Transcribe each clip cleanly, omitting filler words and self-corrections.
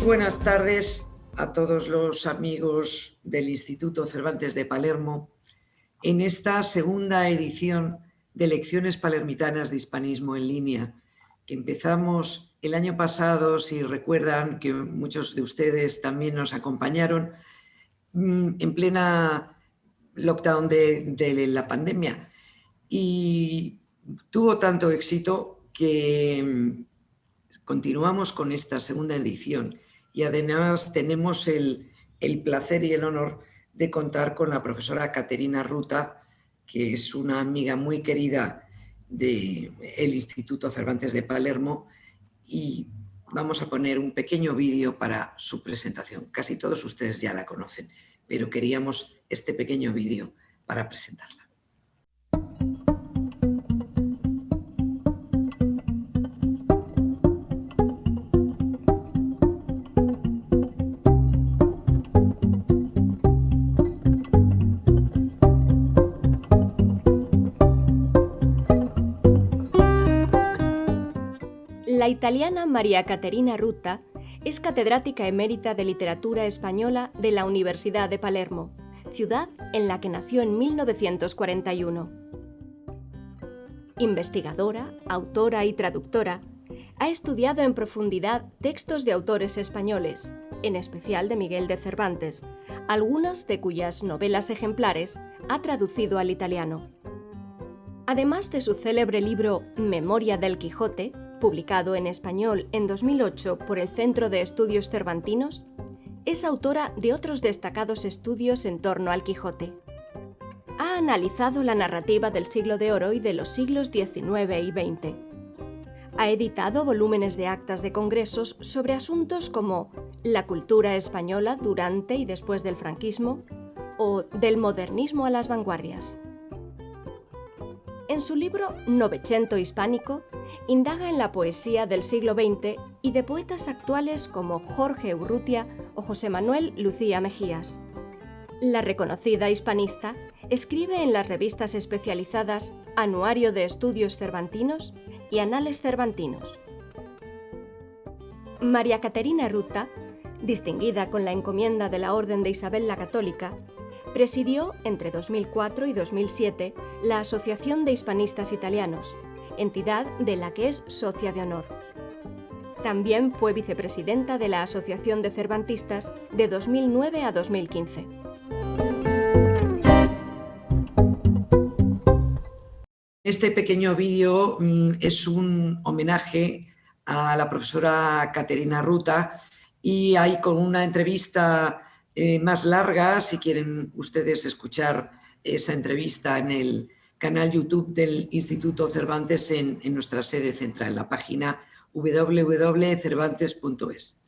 Buenas tardes a todos los amigos del Instituto Cervantes de Palermo en esta segunda edición de Lecciones Palermitanas de Hispanismo en Línea, que empezamos el año pasado, si recuerdan que muchos de ustedes también nos acompañaron, en plena lockdown de la pandemia. Y tuvo tanto éxito que continuamos con esta segunda edición. Y además tenemos el placer y el honor de contar con la profesora Caterina Ruta, que es una amiga muy querida del Instituto Cervantes de Palermo, y vamos a poner un pequeño vídeo para su presentación. Casi todos ustedes ya la conocen, pero queríamos este pequeño vídeo para presentarla. La italiana María Caterina Ruta es catedrática emérita de literatura española de la Universidad de Palermo, ciudad en la que nació en 1941. Investigadora, autora y traductora, ha estudiado en profundidad textos de autores españoles, en especial de Miguel de Cervantes, algunas de cuyas novelas ejemplares ha traducido al italiano. Además de su célebre libro Memoria del Quijote, publicado en español en 2008 por el Centro de Estudios Cervantinos, es autora de otros destacados estudios en torno al Quijote. Ha analizado la narrativa del Siglo de Oro y de los siglos XIX y XX. Ha editado volúmenes de actas de congresos sobre asuntos como la cultura española durante y después del franquismo o del modernismo a las vanguardias. En su libro Novecento Hispánico, indaga en la poesía del siglo XX y de poetas actuales como Jorge Urrutia o José Manuel Lucía Mejías. La reconocida hispanista escribe en las revistas especializadas Anuario de Estudios Cervantinos y Anales Cervantinos. María Caterina Ruta, distinguida con la encomienda de la Orden de Isabel la Católica, presidió entre 2004 y 2007 la Asociación de Hispanistas Italianos, entidad de la que es socia de honor. También fue vicepresidenta de la Asociación de Cervantistas de 2009 a 2015. Este pequeño vídeo es un homenaje a la profesora Caterina Ruta, y hay con una entrevista más larga, si quieren ustedes escuchar esa entrevista en el canal YouTube del Instituto Cervantes en nuestra sede central, en la página www.cervantes.es.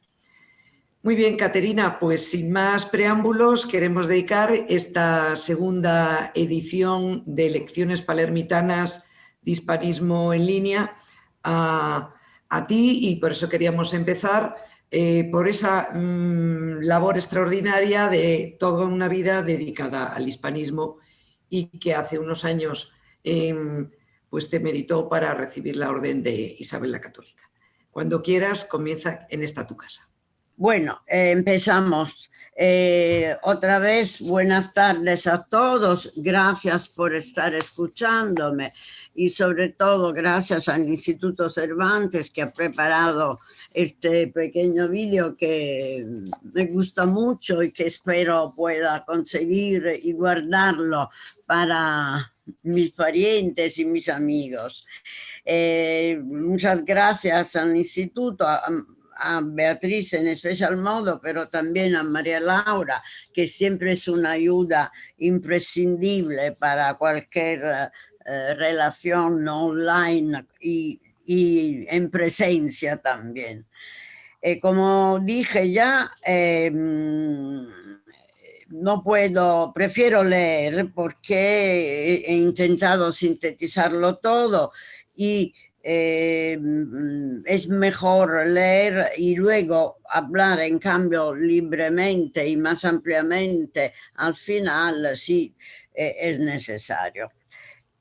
Muy bien, Caterina, pues sin más preámbulos, queremos dedicar esta segunda edición de Lecciones Palermitanas de Hispanismo en Línea a ti, y por eso queríamos empezar por esa labor extraordinaria de toda una vida dedicada al hispanismo, y que hace unos años pues te meritó para recibir la Orden de Isabel la Católica. Cuando quieras, comienza, en esta tu casa. Bueno, empezamos. Otra vez, buenas tardes a todos. Gracias por estar escuchándome, y sobre todo gracias al Instituto Cervantes, que ha preparado este pequeño vídeo que me gusta mucho y que espero pueda conseguir y guardarlo para mis parientes y mis amigos. Muchas gracias al Instituto, a Beatriz en especial modo, pero también a María Laura, que siempre es una ayuda imprescindible para cualquier relación online y en presencia también. Como dije ya, no puedo, prefiero leer porque he intentado sintetizarlo todo, y es mejor leer y luego hablar en cambio libremente y más ampliamente al final si es necesario.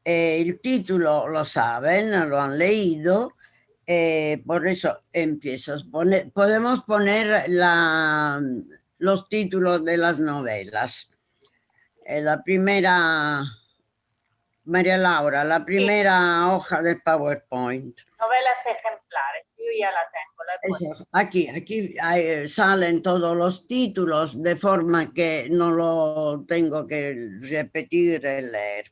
El título lo saben, lo han leído, por eso empiezo. Podemos poner los títulos de las novelas. La primera, María Laura, la primera hoja de PowerPoint. Novelas ejemplares, yo ya la tengo. Eso, aquí salen todos los títulos de forma que no lo tengo que repetir y leer.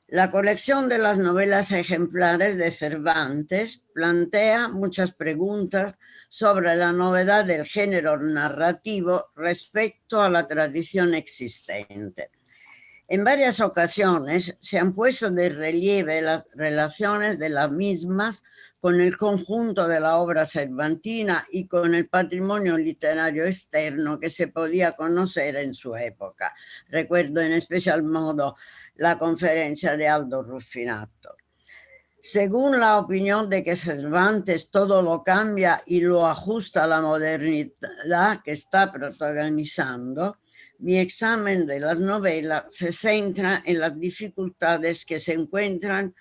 La colección de las novelas ejemplares de Cervantes plantea muchas preguntas sobre la novedad del género narrativo respecto a la tradición existente. En varias ocasiones se han puesto de relieve las relaciones de las mismas con el conjunto de la obra cervantina y con el patrimonio literario externo que se podía conocer en su época. Recuerdo en especial modo la conferencia de Aldo Ruffinato. Según la opinión de que Cervantes todo lo cambia y lo ajusta a la modernidad que está protagonizando, mi examen de las novelas se centra en las dificultades que se encuentran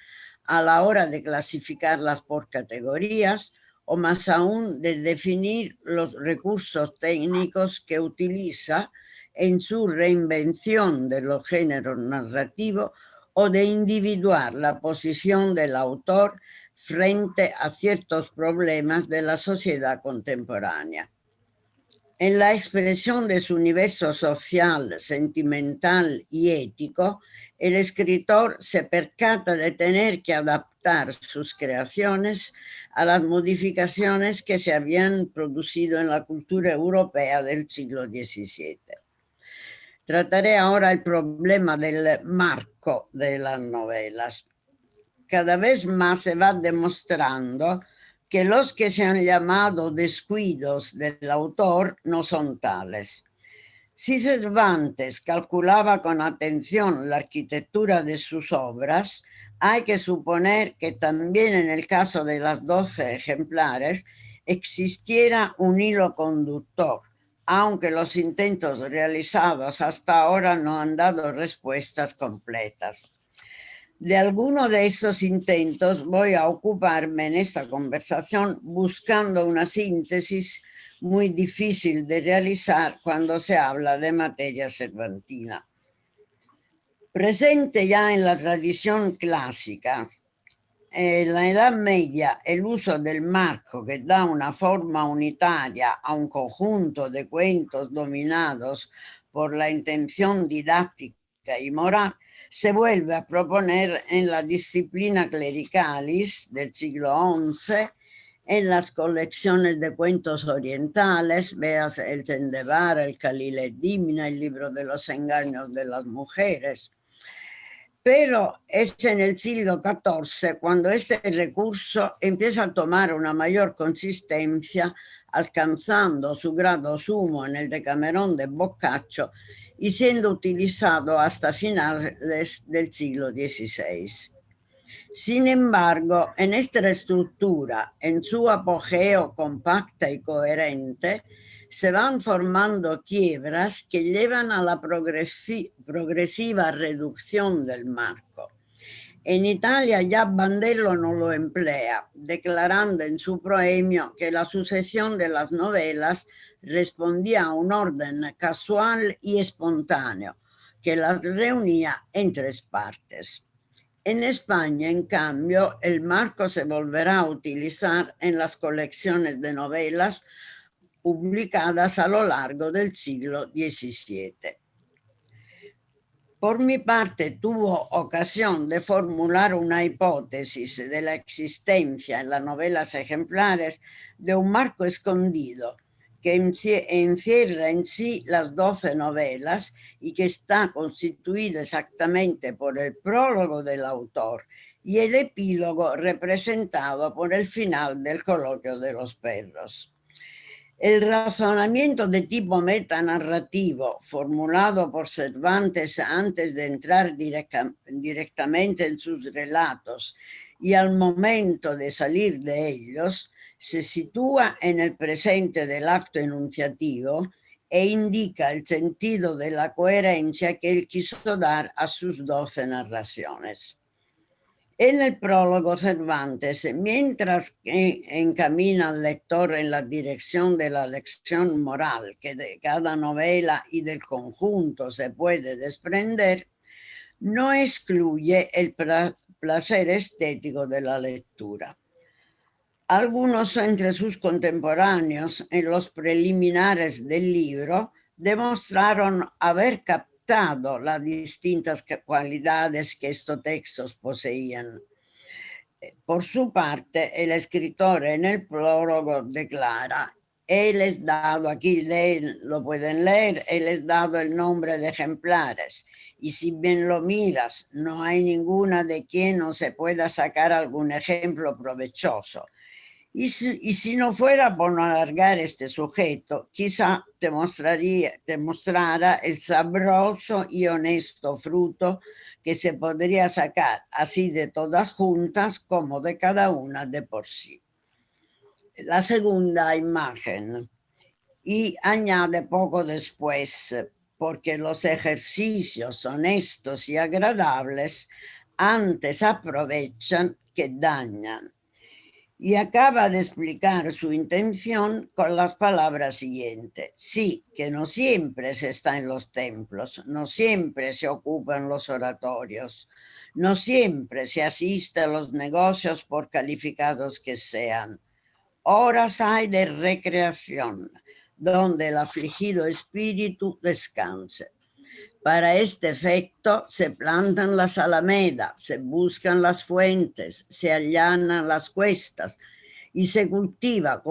a la hora de clasificarlas por categorías o más aún de definir los recursos técnicos que utiliza en su reinvención de los géneros narrativos o de individuar la posición del autor frente a ciertos problemas de la sociedad contemporánea. En la expresión de su universo social, sentimental y ético, el escritor se percata de tener que adaptar sus creaciones a las modificaciones que se habían producido en la cultura europea del siglo XVII. Trataré ahora el problema del marco de las novelas. Cada vez más se va demostrando que los que se han llamado descuidos del autor no son tales. Si Cervantes calculaba con atención la arquitectura de sus obras, hay que suponer que también en el caso de las 12 ejemplares existiera un hilo conductor, aunque los intentos realizados hasta ahora no han dado respuestas completas. De alguno de estos intentos voy a ocuparme en esta conversación buscando una síntesis muy difícil de realizar cuando se habla de materia cervantina. Presente ya en la tradición clásica, en la Edad Media, el uso del marco que da una forma unitaria a un conjunto de cuentos dominados por la intención didáctica y moral se vuelve a proponer en la disciplina clericalis del siglo XI, en las colecciones de cuentos orientales, veas el Zendebar, el Khalil Dimna, el libro de los engaños de las mujeres. Pero es en el siglo XIV cuando este recurso empieza a tomar una mayor consistencia, alcanzando su grado sumo en el Decamerón de Boccaccio y siendo utilizado hasta finales del siglo XVI. Sin embargo, en esta estructura, en su apogeo compacta y coherente, se van formando quiebras que llevan a la progresiva reducción del marco. En Italia ya Bandello no lo emplea, declarando en su proemio que la sucesión de las novelas respondía a un orden casual y espontáneo, que las reunía en 3 partes. En España, en cambio, el marco se volverá a utilizar en las colecciones de novelas publicadas a lo largo del siglo XVII. Por mi parte, tuvo ocasión de formular una hipótesis de la existencia en las novelas ejemplares de un marco escondido que encierra en sí las 12 novelas y que está constituido exactamente por el prólogo del autor y el epílogo representado por el final del Coloquio de los Perros. El razonamiento de tipo metanarrativo formulado por Cervantes antes de entrar directamente en sus relatos y al momento de salir de ellos se sitúa en el presente del acto enunciativo e indica el sentido de la coherencia que él quiso dar a sus 12 narraciones. En el prólogo, Cervantes, mientras que encamina al lector en la dirección de la lección moral que de cada novela y del conjunto se puede desprender, no excluye el placer estético de la lectura. Algunos entre sus contemporáneos en los preliminares del libro demostraron haber captado las distintas cualidades que estos textos poseían. Por su parte, el escritor en el prólogo declara: he les dado, aquí lo pueden leer, he les dado el nombre de ejemplares, y si bien lo miras, no hay ninguna de quien no se pueda sacar algún ejemplo provechoso. Y si no fuera por no alargar este sujeto, quizá te mostrara el sabroso y honesto fruto que se podría sacar así de todas juntas como de cada una de por sí. La segunda imagen, y añade poco después, porque los ejercicios honestos y agradables antes aprovechan que dañan. Y acaba de explicar su intención con las palabras siguientes: sí, que no siempre se está en los templos, no siempre se ocupan los oratorios, no siempre se asiste a los negocios por calificados que sean. Horas hay de recreación, donde el afligido espíritu descanse. Para este efecto se plantan las alamedas, se buscan las fuentes, se allanan las cuestas y se cultivan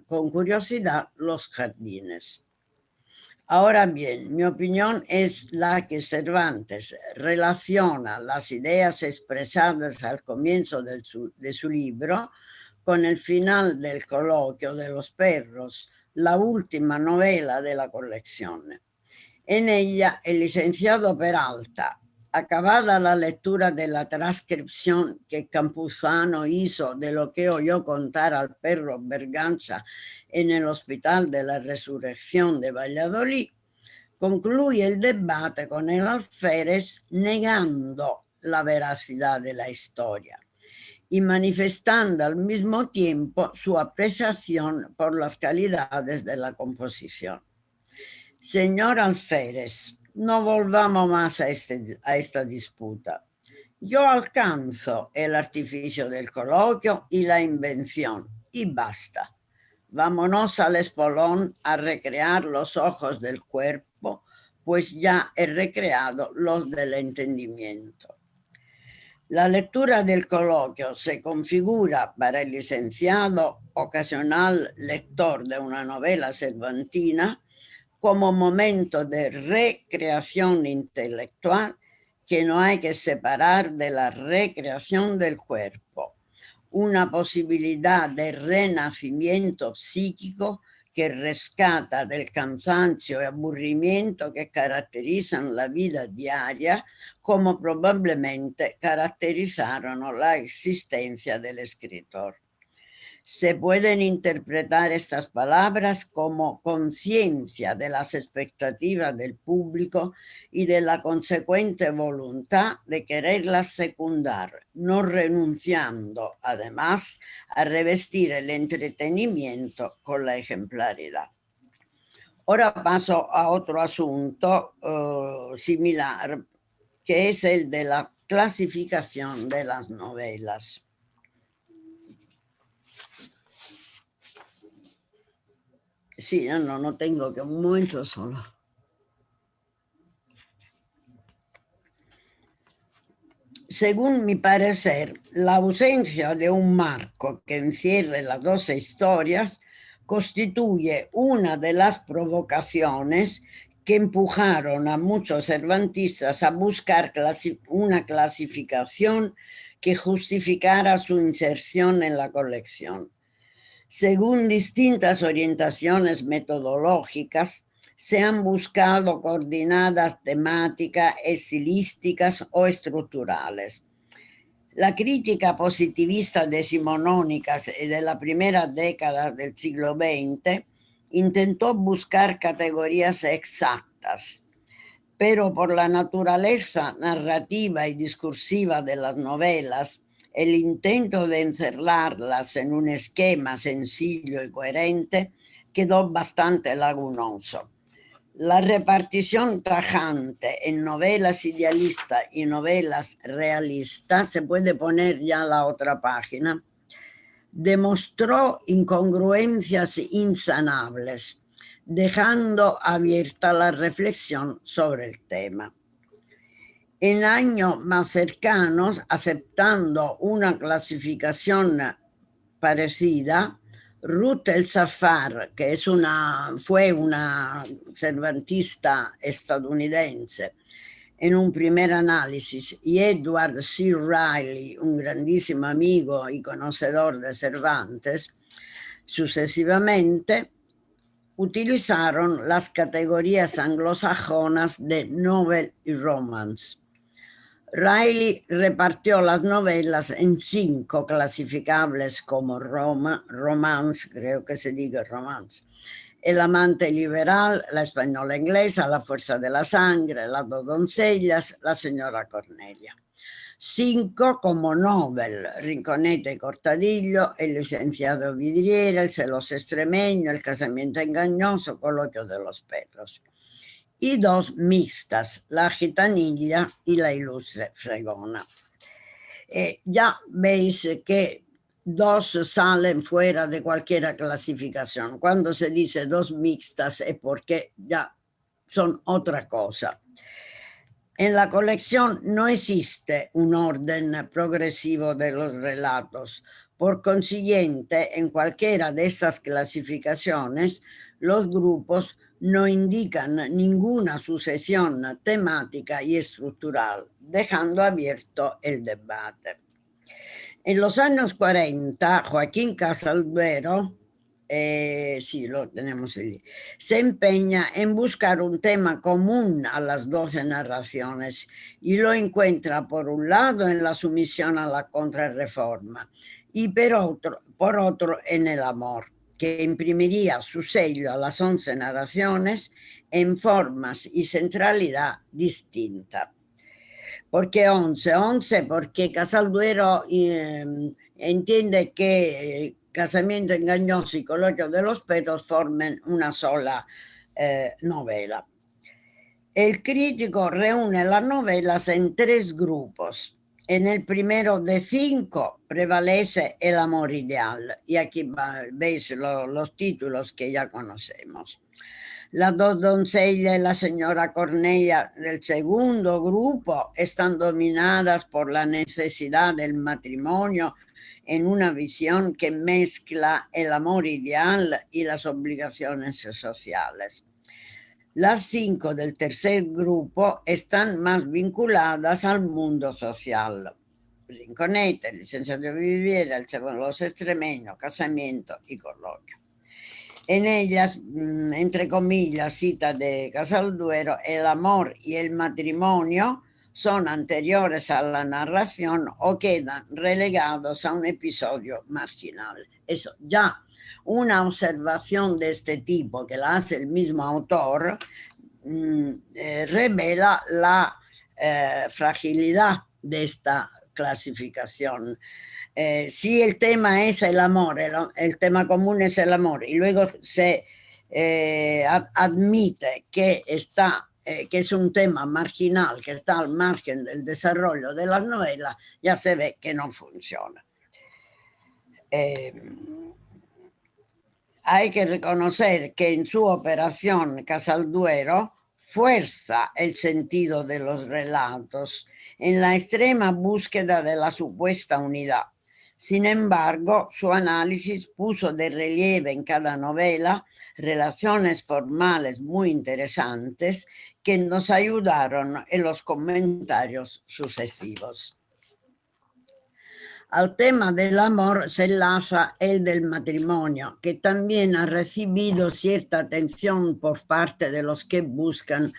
con curiosidad los jardines. Ahora bien, mi opinión es la que Cervantes relaciona las ideas expresadas al comienzo de su libro con el final del Coloquio de los Perros, la última novela de la colección. En ella, el licenciado Peralta, acabada la lectura de la transcripción que Campuzano hizo de lo que oyó contar al perro Berganza en el Hospital de la Resurrección de Valladolid, concluye el debate con el alférez negando la veracidad de la historia y manifestando al mismo tiempo su apreciación por las calidades de la composición. Señor alférez, no volvamos más a esta disputa. Yo alcanzo el artificio del coloquio y la invención, y basta. Vámonos al espolón a recrear los ojos del cuerpo, pues ya he recreado los del entendimiento. La lectura del coloquio se configura para el licenciado, ocasional lector de una novela cervantina, como momento de recreación intelectual que no hay que separar de la recreación del cuerpo, una posibilidad de renacimiento psíquico que rescata del cansancio y aburrimiento que caracterizan la vida diaria, como probablemente caracterizaron la existencia del escritor. Se pueden interpretar estas palabras como conciencia de las expectativas del público y de la consecuente voluntad de quererlas secundar, no renunciando además a revestir el entretenimiento con la ejemplaridad. Ahora paso a otro asunto similar, que es el de la clasificación de las novelas. Sí, no tengo que un momento solo. Según mi parecer, la ausencia de un marco que encierre las 12 historias constituye una de las provocaciones que empujaron a muchos cervantistas a buscar una clasificación que justificara su inserción en la colección. Según distintas orientaciones metodológicas, se han buscado coordenadas temáticas, estilísticas o estructurales. La crítica positivista decimonónica de la primera década del siglo XX intentó buscar categorías exactas, pero por la naturaleza narrativa y discursiva de las novelas, el intento de encerrarlas en un esquema sencillo y coherente quedó bastante lagunoso. La repartición tajante en novelas idealistas y novelas realistas, se puede poner ya la otra página, demostró incongruencias insanables, dejando abierta la reflexión sobre el tema. En años más cercanos, aceptando una clasificación parecida, Ruth El-Safar, que fue una cervantista estadounidense, en un primer análisis, y Edward C. Riley, un grandísimo amigo y conocedor de Cervantes, sucesivamente, utilizaron las categorías anglosajonas de novel y romance. Riley repartió las novelas en 5 clasificables como romance, creo que se diga romance, El amante liberal, La española inglesa, La fuerza de la sangre, Las dos doncellas, La señora Cornelia. 5 como novel, Rinconete y Cortadillo, El licenciado Vidriera, El celoso extremeño, El casamiento engañoso, Coloquio de los perros. Y 2 mixtas, La gitanilla y La ilustre fregona. Ya veis que 2 salen fuera de cualquier clasificación. Cuando se dice 2 mixtas es porque ya son otra cosa. En la colección no existe un orden progresivo de los relatos. Por consiguiente, en cualquiera de estas clasificaciones, los grupos no indican ninguna sucesión temática y estructural, dejando abierto el debate. En los años 40, Joaquín Casalduero, sí, lo tenemos allí, se empeña en buscar un tema común a las 12 narraciones y lo encuentra por un lado en la sumisión a la contrarreforma y por otro en el amor, que imprimiría su sello a las 11 narraciones en formas y centralidad distinta. ¿Por qué 11? 11 porque Casalduero entiende que Casamiento engañoso y Coloquio de los perros formen una sola novela. El crítico reúne las novelas en 3 grupos. En el primero de 5 prevalece el amor ideal. Y aquí veis los títulos que ya conocemos. Las dos doncellas y la señora Cornelia del segundo grupo están dominadas por la necesidad del matrimonio en una visión que mezcla el amor ideal y las obligaciones sociales. Las 5 del tercer grupo están más vinculadas al mundo social. Rinconete, El licenciado Viviera, El celoso extremeño, Casamiento y Coloquio. En ellas, entre comillas, cita de Casalduero, el amor y el matrimonio son anteriores a la narración o quedan relegados a un episodio marginal. Eso ya, una observación de este tipo que la hace el mismo autor revela la fragilidad de esta clasificación. Si el tema es el amor, el tema común es el amor, y luego se admite que que es un tema marginal, que está al margen del desarrollo de las novelas, ya se ve que no funciona. Hay que reconocer que en su operación Casalduero fuerza el sentido de los relatos en la extrema búsqueda de la supuesta unidad. Sin embargo, su análisis puso de relieve en cada novela relaciones formales muy interesantes que nos ayudaron en los comentarios sucesivos. Al tema del amor se enlaza el del matrimonio, que también ha recibido cierta atención por parte de los que buscan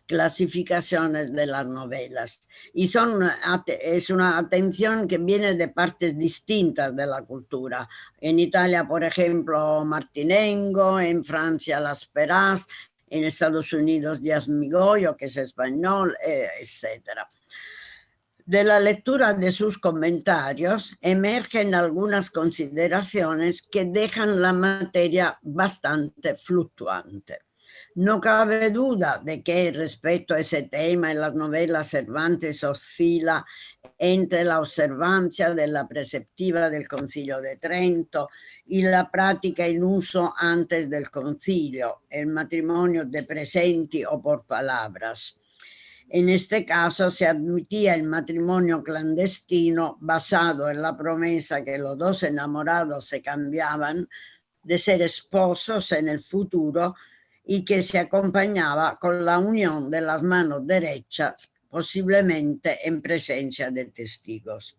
clasificaciones de las novelas. Y es una atención que viene de partes distintas de la cultura. En Italia, por ejemplo, Martinengo, en Francia, Las Perás, en Estados Unidos, Díaz Migoyo, que es español, etc. De la lectura de sus comentarios emergen algunas consideraciones que dejan la materia bastante fluctuante. No cabe duda de que respecto a ese tema en las novelas Cervantes oscila entre la observancia de la preceptiva del Concilio de Trento y la práctica in uso antes del concilio, el matrimonio de presenti o por palabras. En este caso se admitía el matrimonio clandestino basado en la promesa que los dos enamorados se cambiaban de ser esposos en el futuro y que se acompañaba con la unión de las manos derechas, posiblemente en presencia de testigos.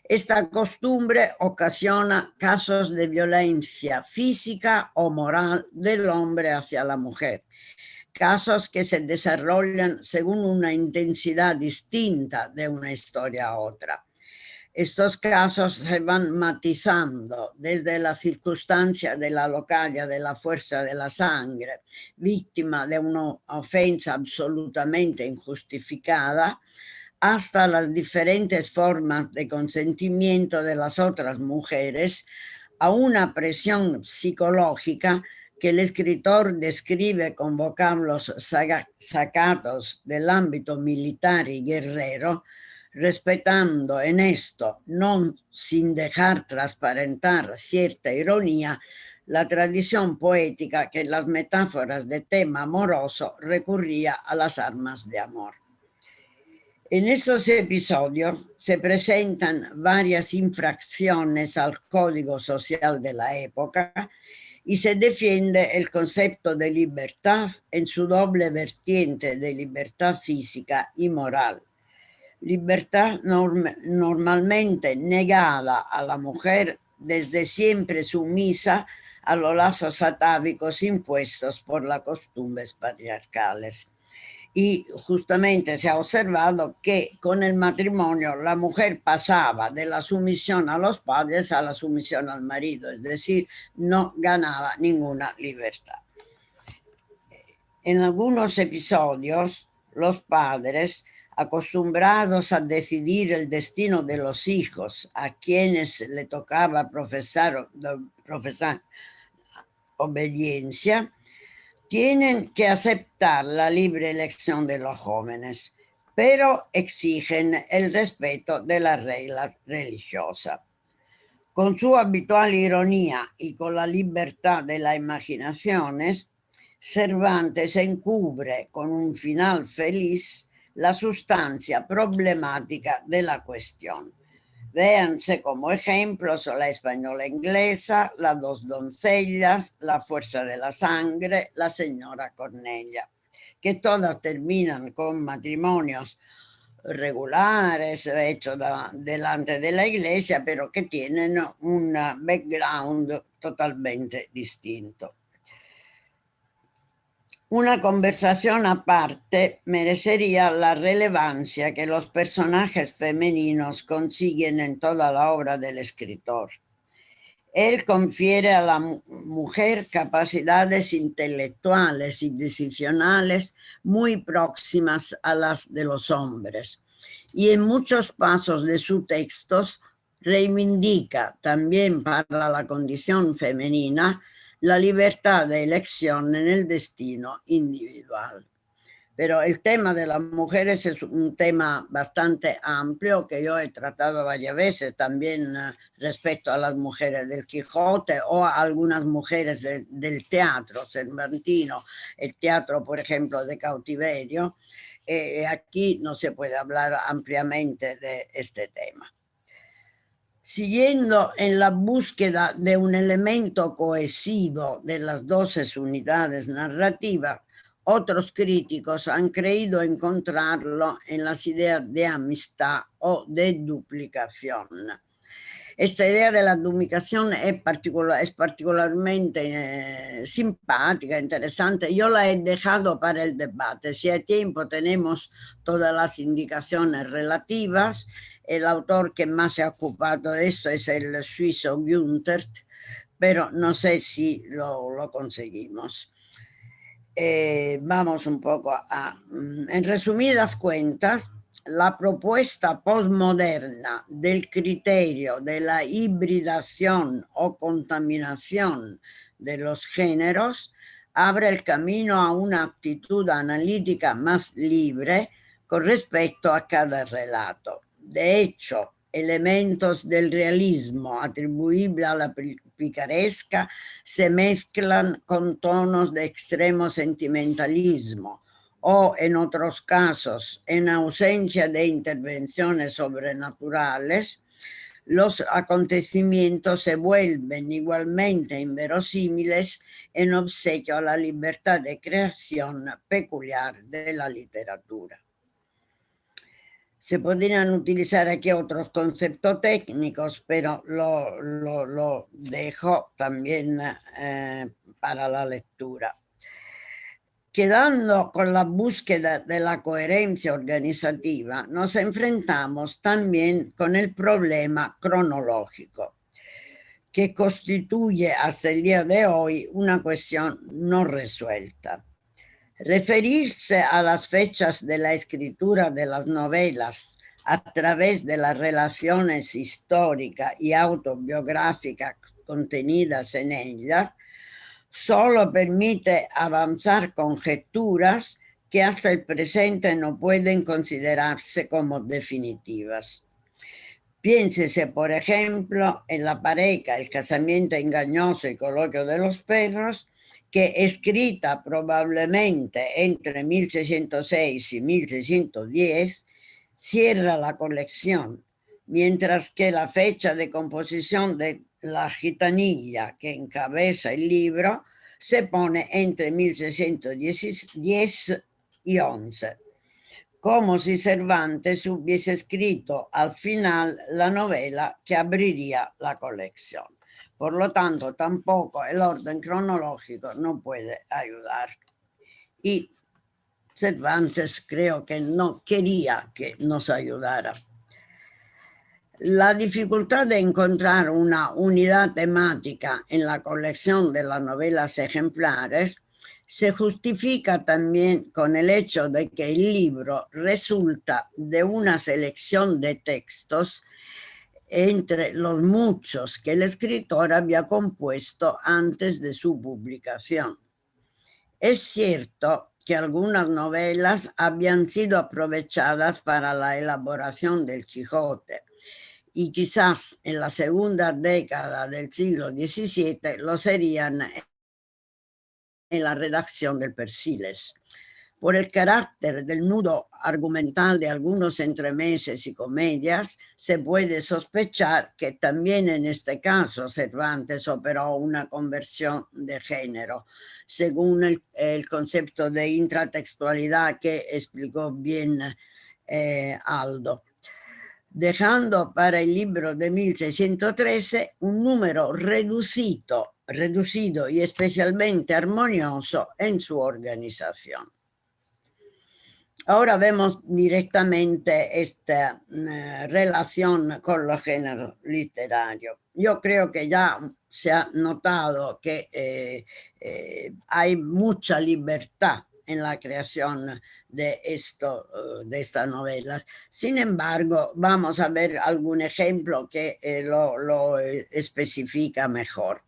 Esta costumbre ocasiona casos de violencia física o moral del hombre hacia la mujer, casos que se desarrollan según una intensidad distinta de una historia a otra. Estos casos se van matizando desde la circunstancia de la localidad de la fuerza de la sangre, víctima de una ofensa absolutamente injustificada, hasta las diferentes formas de consentimiento de las otras mujeres a una presión psicológica que el escritor describe con vocablos sacados del ámbito militar y guerrero, respetando en esto, no sin dejar transparentar cierta ironía, la tradición poética que en las metáforas de tema amoroso recurría a las armas de amor. En esos episodios se presentan varias infracciones al código social de la época y se defiende el concepto de libertad en su doble vertiente de libertad física y moral. Libertad normalmente negada a la mujer, desde siempre sumisa a los lazos atávicos impuestos por las costumbres patriarcales. Y justamente se ha observado que con el matrimonio la mujer pasaba de la sumisión a los padres a la sumisión al marido, es decir, no ganaba ninguna libertad. En algunos episodios, los padres, acostumbrados a decidir el destino de los hijos a quienes le tocaba profesar obediencia, tienen que aceptar la libre elección de los jóvenes, pero exigen el respeto de las reglas religiosas. Con su habitual ironía y con la libertad de las imaginaciones, Cervantes encubre con un final feliz la sustancia problemática de la cuestión. Véanse como ejemplos la española inglesa, las dos doncellas, la fuerza de la sangre, la señora Cornelia, que todas terminan con matrimonios regulares hechos delante de la iglesia, pero que tienen un background totalmente distinto. Una conversación aparte merecería la relevancia que los personajes femeninos consiguen en toda la obra del escritor. Él confiere a la mujer capacidades intelectuales y decisionales muy próximas a las de los hombres, y en muchos pasos de sus textos reivindica también para la condición femenina la libertad de elección en el destino individual. Pero el tema de las mujeres es un tema bastante amplio que yo he tratado varias veces también respecto a las mujeres del Quijote o a algunas mujeres del teatro cervantino, el teatro, por ejemplo, de cautiverio. Aquí no se puede hablar ampliamente de este tema. Siguiendo en la búsqueda de un elemento cohesivo de las 12 unidades narrativas, otros críticos han creído encontrarlo en las ideas de amistad o de duplicación. Esta idea de la duplicación es particularmente simpática, interesante. Yo la he dejado para el debate. Si hay tiempo, tenemos todas las indicaciones relativas. El autor que más se ha ocupado de esto es el suizo Günther, pero no sé si lo conseguimos. Vamos un poco en resumidas cuentas, la propuesta postmoderna del criterio de la hibridación o contaminación de los géneros abre el camino a una actitud analítica más libre con respecto a cada relato. De hecho, elementos del realismo atribuibles a la picaresca se mezclan con tonos de extremo sentimentalismo o, en otros casos, en ausencia de intervenciones sobrenaturales, los acontecimientos se vuelven igualmente inverosímiles en obsequio a la libertad de creación peculiar de la literatura. Se podrían utilizar aquí otros conceptos técnicos, pero lo dejo también para la lectura. Quedando con la búsqueda de la coherencia organizativa, nos enfrentamos también con el problema cronológico, que constituye hasta el día de hoy una cuestión no resuelta. Referirse a las fechas de la escritura de las novelas a través de las relaciones históricas y autobiográficas contenidas en ellas solo permite avanzar conjeturas que hasta el presente no pueden considerarse como definitivas. Piénsese, por ejemplo, en La pareja, El casamiento engañoso y Coloquio de los perros, que escrita probablemente entre 1606 y 1610, cierra la colección, mientras que la fecha de composición de La gitanilla, que encabeza el libro, se pone entre 1610 y 11, como si Cervantes hubiese escrito al final la novela que abriría la colección. Por lo tanto, tampoco el orden cronológico no puede ayudar. Y Cervantes creo que no quería que nos ayudara. La dificultad de encontrar una unidad temática en la colección de las novelas ejemplares se justifica también con el hecho de que el libro resulta de una selección de textos entre los muchos que el escritor había compuesto antes de su publicación. Es cierto que algunas novelas habían sido aprovechadas para la elaboración del Quijote, y quizás en la segunda década del siglo XVII lo serían en la redacción del Persiles. Por el carácter del nudo argumental de algunos entremeses y comedias, se puede sospechar que también en este caso Cervantes operó una conversión de género, según el concepto de intratextualidad que explicó bien Aldo, dejando para el libro de 1613 un número reducido y especialmente armonioso en su organización. Ahora vemos directamente esta relación con los géneros literarios. Yo creo que ya se ha notado que hay mucha libertad en la creación de estas novelas. Sin embargo, vamos a ver algún ejemplo que lo especifica mejor.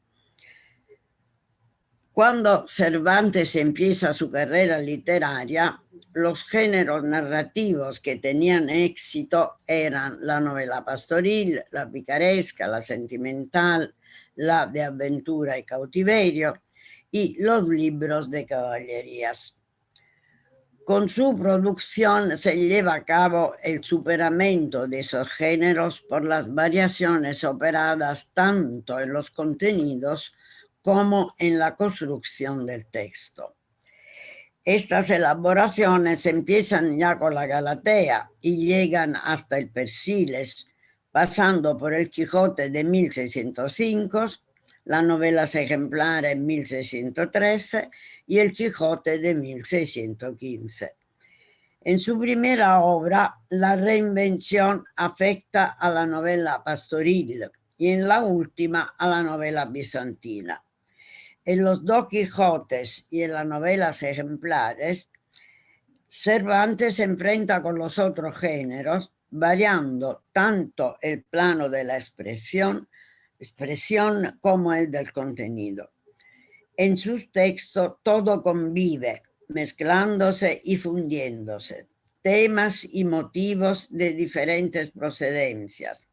Cuando Cervantes empieza su carrera literaria, los géneros narrativos que tenían éxito eran la novela pastoril, la picaresca, la sentimental, la de aventura y cautiverio y los libros de caballerías. Con su producción se lleva a cabo el superamiento de esos géneros por las variaciones operadas tanto en los contenidos como en la construcción del texto. Estas elaboraciones empiezan ya con la Galatea y llegan hasta el Persiles, pasando por El Quijote de 1605, las novelas ejemplares en 1613 y El Quijote de 1615. En su primera obra, la reinvención afecta a la novela pastoril y en la última a la novela bizantina. En los dos Quijotes y en las novelas ejemplares, Cervantes se enfrenta con los otros géneros, variando tanto el plano de la expresión como el del contenido. En sus textos todo convive, mezclándose y fundiéndose, temas y motivos de diferentes procedencias,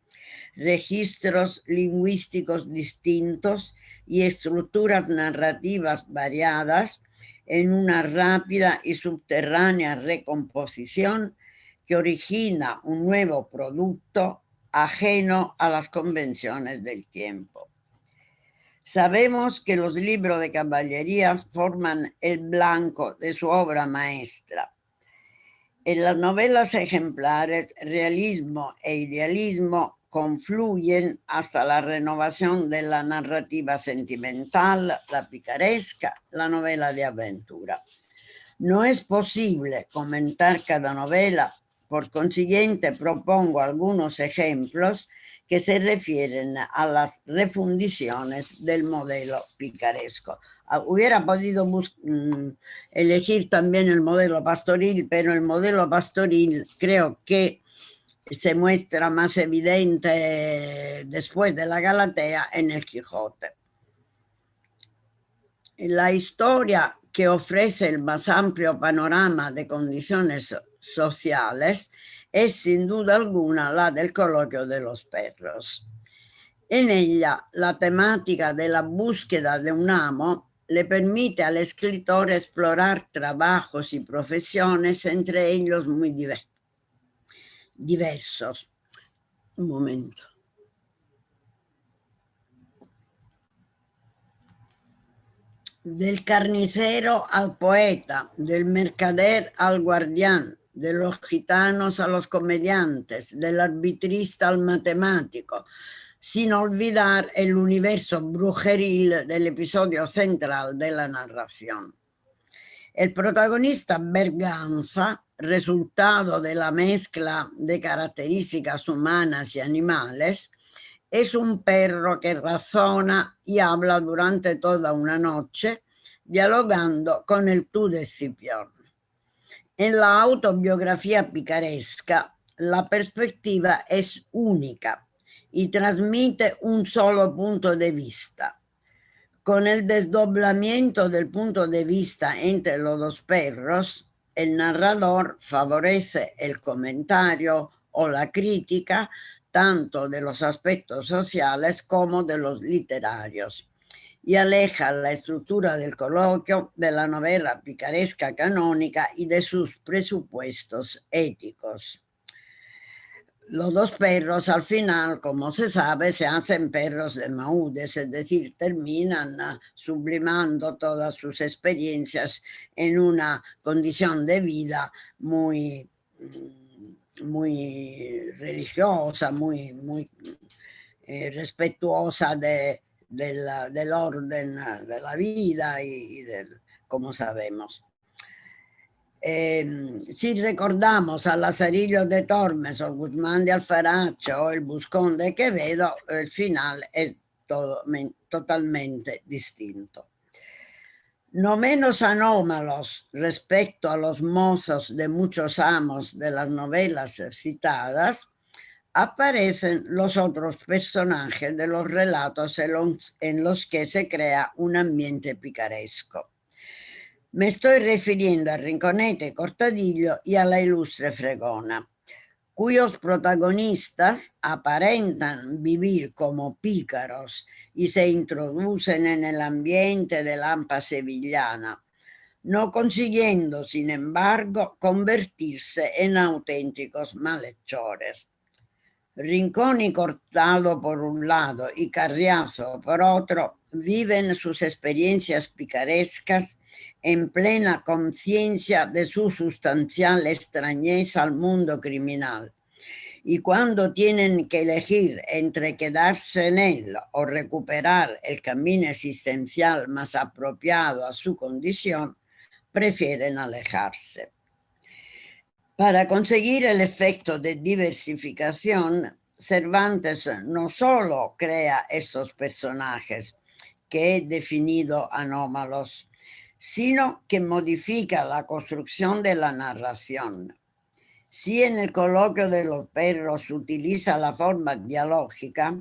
registros lingüísticos distintos y estructuras narrativas variadas en una rápida y subterránea recomposición que origina un nuevo producto ajeno a las convenciones del tiempo. Sabemos que los libros de caballerías forman el blanco de su obra maestra. En las novelas ejemplares, realismo e idealismo confluyen hasta la renovación de la narrativa sentimental, la picaresca, la novela de aventura. No es posible comentar cada novela, por consiguiente propongo algunos ejemplos que se refieren a las refundiciones del modelo picaresco. Hubiera podido elegir también el modelo pastoril, pero el modelo pastoril creo que se muestra más evidente después de la Galatea en El Quijote. La historia que ofrece el más amplio panorama de condiciones sociales es sin duda alguna la del coloquio de los perros. En ella, la temática de la búsqueda de un amo le permite al escritor explorar trabajos y profesiones, entre ellos muy diversos. Un momento. Del carnicero al poeta, del mercader al guardián, de los gitanos a los comediantes, del arbitrista al matemático, sin olvidar el universo brujeril del episodio central de la narración. El protagonista Berganza, resultado de la mezcla de características humanas y animales, es un perro que razona y habla durante toda una noche, dialogando con el tú de Escipión. En la autobiografía picaresca, la perspectiva es única y transmite un solo punto de vista. Con el desdoblamiento del punto de vista entre los dos perros, el narrador favorece el comentario o la crítica tanto de los aspectos sociales como de los literarios, y aleja la estructura del coloquio de la novela picaresca canónica y de sus presupuestos éticos. Los dos perros al final, como se sabe, se hacen perros de maúdes, es decir, terminan sublimando todas sus experiencias en una condición de vida muy religiosa, muy respetuosa del orden de la vida y como sabemos. Si recordamos a Lazarillo de Tormes o Guzmán de Alfarache o el Buscón de Quevedo, el final es totalmente distinto. No menos anómalos respecto a los mozos de muchos amos de las novelas citadas, aparecen los otros personajes de los relatos en los que se crea un ambiente picaresco. Me estoy refiriendo a Rinconete y Cortadillo y a la ilustre Fregona, cuyos protagonistas aparentan vivir como pícaros y se introducen en el ambiente de Lampa sevillana, no consiguiendo, sin embargo, convertirse en auténticos malhechores. Rincón y Cortado por un lado y Carriazo por otro viven sus experiencias picarescas en plena conciencia de su sustancial extrañeza al mundo criminal y cuando tienen que elegir entre quedarse en él o recuperar el camino existencial más apropiado a su condición, prefieren alejarse. Para conseguir el efecto de diversificación, Cervantes no solo crea estos personajes que he definido anómalos, sino que modifica la construcción de la narración. Si en el coloquio de los perros utiliza la forma dialógica,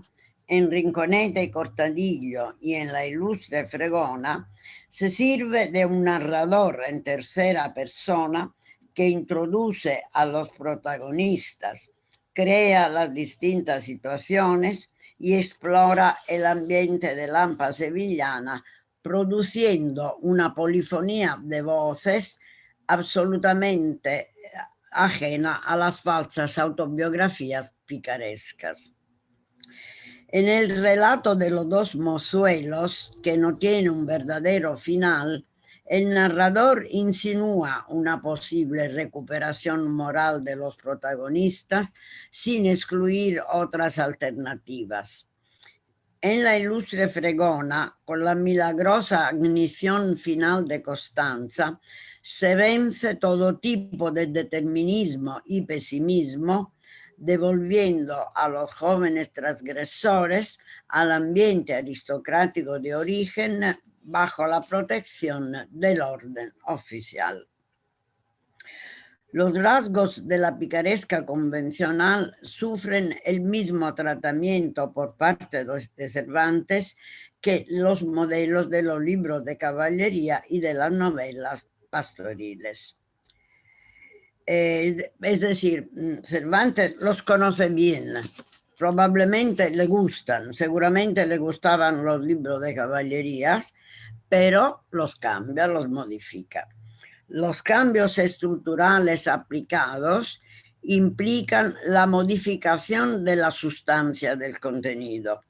en Rinconete y Cortadillo y en La Ilustre Fregona se sirve de un narrador en tercera persona que introduce a los protagonistas, crea las distintas situaciones y explora el ambiente de Lampa sevillana, produciendo una polifonía de voces absolutamente ajena a las falsas autobiografías picarescas. En el relato de los dos mozuelos, que no tiene un verdadero final, el narrador insinúa una posible recuperación moral de los protagonistas sin excluir otras alternativas. En La Ilustre Fregona, con la milagrosa ignición final de Costanza, se vence todo tipo de determinismo y pesimismo, devolviendo a los jóvenes transgresores al ambiente aristocrático de origen bajo la protección del orden oficial. Los rasgos de la picaresca convencional sufren el mismo tratamiento por parte de Cervantes que los modelos de los libros de caballería y de las novelas pastoriles. Es decir, Cervantes los conoce bien, probablemente le gustan, seguramente le gustaban los libros de caballerías, pero los cambia, los modifica. Los cambios estructurales aplicados implican la modificación de la sustancia del contenido.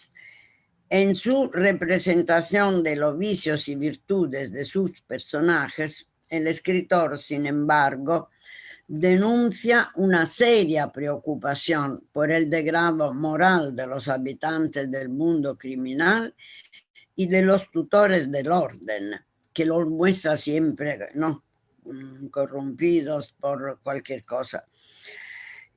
En su representación de los vicios y virtudes de sus personajes, el escritor, sin embargo, denuncia una seria preocupación por el degrado moral de los habitantes del mundo criminal y de los tutores del orden, que los muestra siempre, ¿no?, corrompidos por cualquier cosa.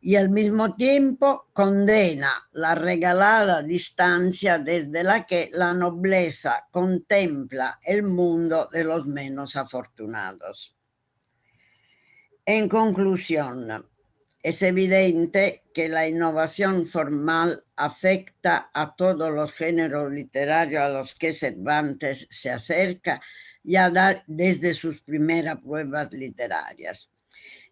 Y al mismo tiempo condena la regalada distancia desde la que la nobleza contempla el mundo de los menos afortunados. En conclusión, es evidente que la innovación formal afecta a todos los géneros literarios a los que Cervantes se acerca ya desde sus primeras pruebas literarias.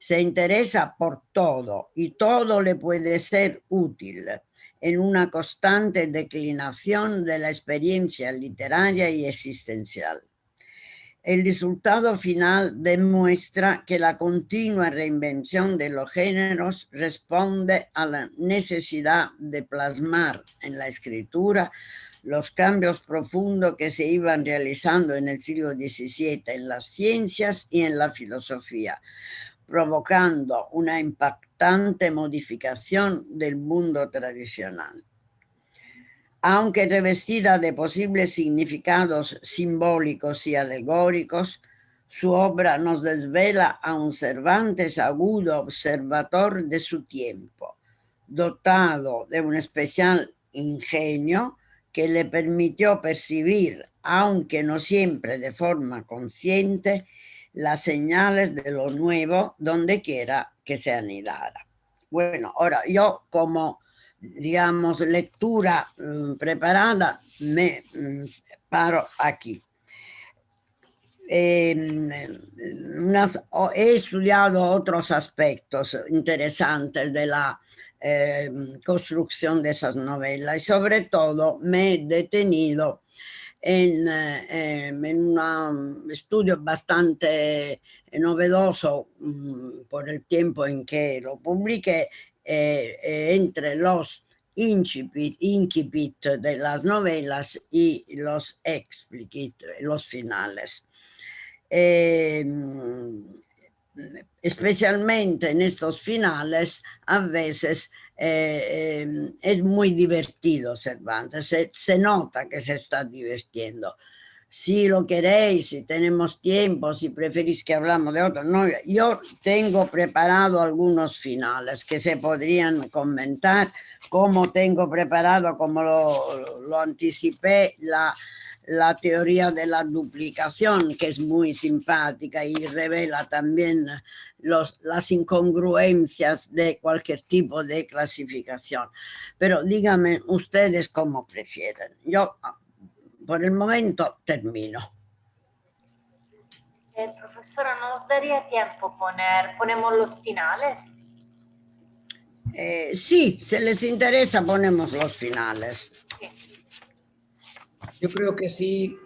Se interesa por todo y todo le puede ser útil en una constante declinación de la experiencia literaria y existencial. El resultado final demuestra que la continua reinvención de los géneros responde a la necesidad de plasmar en la escritura los cambios profundos que se iban realizando en el siglo XVII en las ciencias y en la filosofía, provocando una impactante modificación del mundo tradicional. Aunque revestida de posibles significados simbólicos y alegóricos, su obra nos desvela a un Cervantes agudo observador de su tiempo, dotado de un especial ingenio que le permitió percibir, aunque no siempre de forma consciente, las señales de lo nuevo donde quiera que se anidara. Bueno, ahora yo como, digamos, lectura preparada, me paro aquí. He estudiado otros aspectos interesantes de la construcción de esas novelas y sobre todo me he detenido en un estudio bastante novedoso por el tiempo en que lo publiqué, entre los incipit de las novelas y los explicit, los finales. Especialmente en estos finales, a veces es muy divertido Cervantes, se nota que se está divirtiendo. Si lo queréis, si tenemos tiempo, si preferís que hablamos de otro. No, yo tengo preparado algunos finales que se podrían comentar, como tengo preparado, como lo anticipé, la teoría de la duplicación, que es muy simpática y revela también las incongruencias de cualquier tipo de clasificación. Pero díganme ustedes cómo prefieren. Yo, por el momento, termino. Profesora, ¿no nos daría tiempo ponemos los finales? Sí, si les interesa, ponemos los finales. Sí. Yo creo que sí,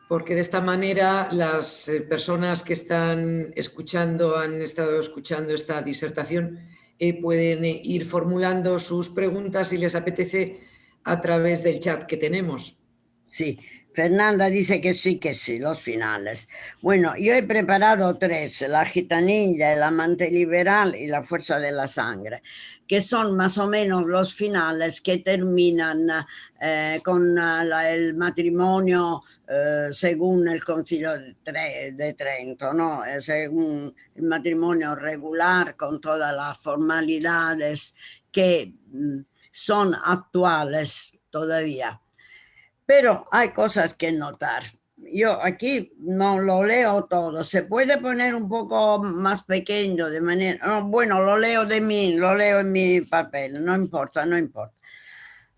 porque de esta manera las personas que están escuchando, han estado escuchando esta disertación, pueden ir formulando sus preguntas si les apetece a través del chat que tenemos. Sí, Fernanda dice que sí, los finales. Bueno, yo he preparado 3, la gitanilla, el amante liberal y la fuerza de la sangre, que son más o menos los finales que terminan con el matrimonio según el Concilio de Trento, ¿no? Según el matrimonio regular con todas las formalidades que son actuales todavía. Pero hay cosas que notar. Yo aquí no lo leo todo. Se puede poner un poco más pequeño de manera... No, bueno, lo leo en mi papel. No importa.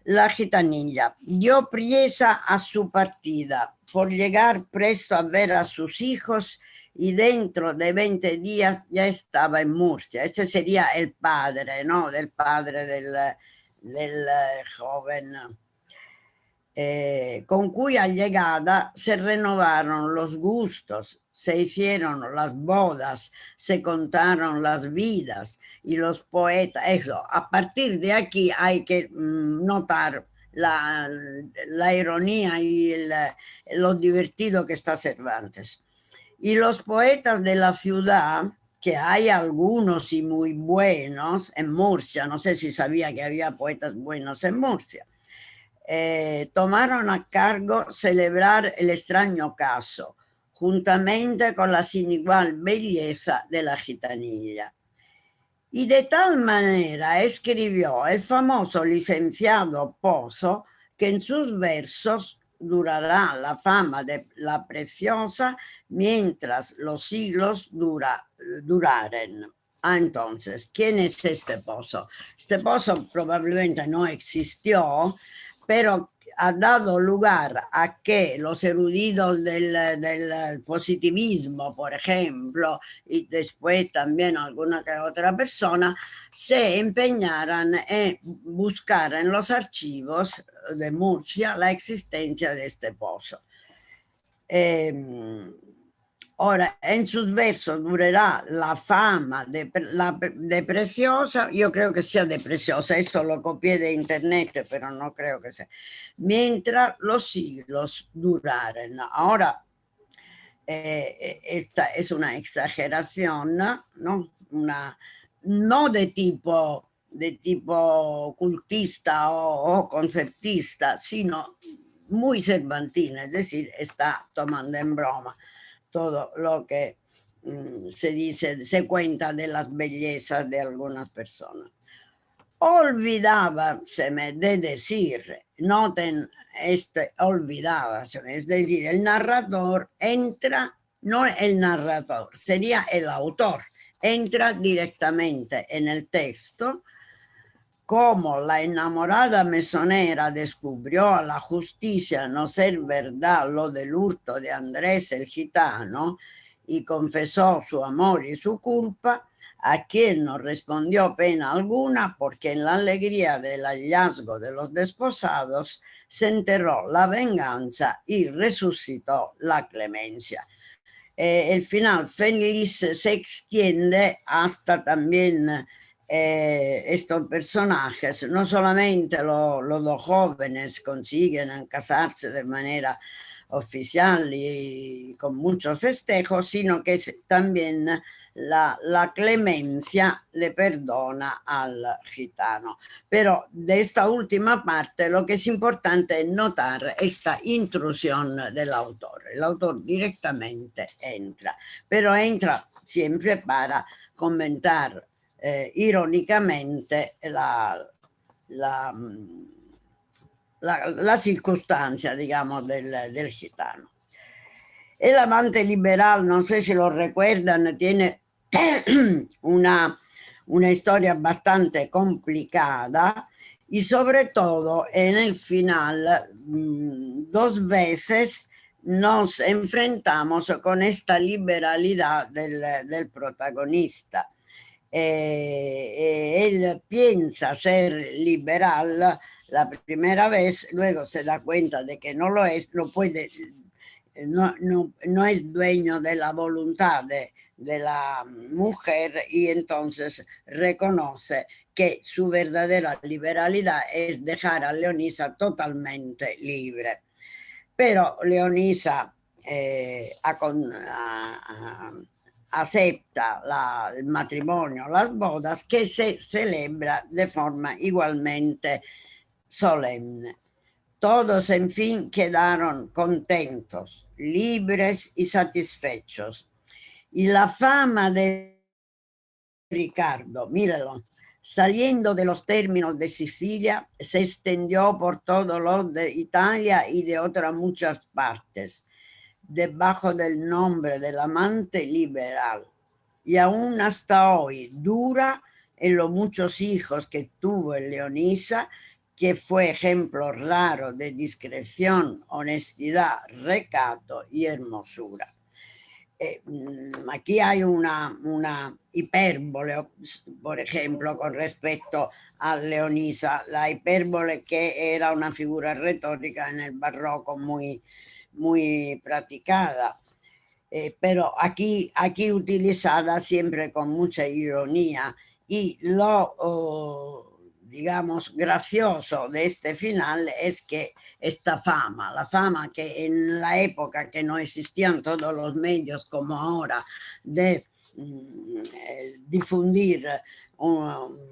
La gitanilla. Dio priesa a su partida por llegar presto a ver a sus hijos y dentro de 20 días ya estaba en Murcia. Este sería el padre, ¿no? Del padre del joven... con cuya llegada se renovaron los gustos, se hicieron las bodas, se contaron las vidas y los poetas. Eso, a partir de aquí hay que notar la ironía y lo divertido que está Cervantes. Y los poetas de la ciudad, que hay algunos y muy buenos en Murcia, no sé si sabía que había poetas buenos en Murcia, tomaron a cargo celebrar el extraño caso, juntamente con la sin igual belleza de la gitanilla. Y de tal manera escribió el famoso licenciado Pozo que en sus versos durará la fama de la preciosa mientras los siglos duraren. Entonces, ¿quién es este Pozo? Este Pozo probablemente no existió, pero ha dado lugar a que los eruditos del positivismo, por ejemplo, y después también alguna que otra persona, se empeñaran en buscar en los archivos de Murcia la existencia de este pozo. Ahora, en sus versos durará la fama de preciosa, yo creo que sea de preciosa, esto lo copié de internet, pero no creo que sea, mientras los siglos duraren. Ahora, esta es una exageración, ¿no? No de tipo cultista o conceptista, sino muy cervantina, es decir, está tomando en broma todo lo que se dice, se cuenta de las bellezas de algunas personas. Olvidábaseme de decir, noten olvidábase, es decir, el narrador entra, no el narrador, sería el autor, entra directamente en el texto. Como la enamorada mesonera descubrió a la justicia no ser verdad lo del hurto de Andrés el gitano y confesó su amor y su culpa, a quien no respondió pena alguna porque en la alegría del hallazgo de los desposados se enterró la venganza y resucitó la clemencia. El final feliz se extiende hasta también estos personajes, no solamente los jóvenes consiguen casarse de manera oficial y con muchos festejos, sino que también la clemencia le perdona al gitano. Pero de esta última parte lo que es importante es notar esta intrusión del autor. El autor directamente entra, pero entra siempre para comentar irónicamente la circunstancia, digamos, del gitano. El amante liberal, no sé si lo recuerdan, tiene una historia bastante complicada y sobre todo en el final 2 veces nos enfrentamos con esta liberalidad del protagonista. Él piensa ser liberal la primera vez, luego se da cuenta de que no lo es, no es dueño de la voluntad de la mujer y entonces reconoce que su verdadera liberalidad es dejar a Leonisa totalmente libre. Pero Leonisa acepta el matrimonio, las bodas, que se celebra de forma igualmente solemne. Todos, en fin, quedaron contentos, libres y satisfechos. Y la fama de Ricardo, míralo, saliendo de los términos de Sicilia, se extendió por todos los de Italia y de otras muchas partes, debajo del nombre del amante liberal. Y aún hasta hoy dura en los muchos hijos que tuvo en Leonisa, que fue ejemplo raro de discreción, honestidad, recato y hermosura. Aquí hay una hipérbole, por ejemplo, con respecto a Leonisa, la hipérbole que era una figura retórica en el barroco muy practicada, pero aquí utilizada siempre con mucha ironía, y digamos, gracioso de este final es que esta fama, la fama que en la época que no existían todos los medios como ahora de difundir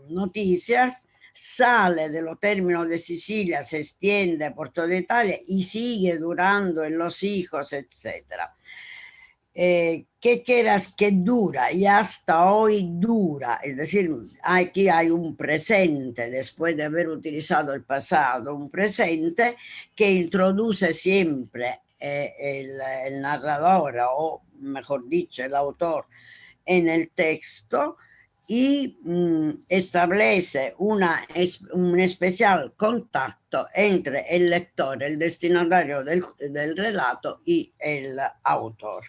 noticias, sale de los términos de Sicilia, se extiende por toda Italia y sigue durando en los hijos, etc. Que dura y hasta hoy dura, es decir, aquí hay un presente, después de haber utilizado el pasado, un presente que introduce siempre el narrador, o mejor dicho, el autor en el texto, y establece un especial contacto entre el lector, el destinatario del relato y el autor.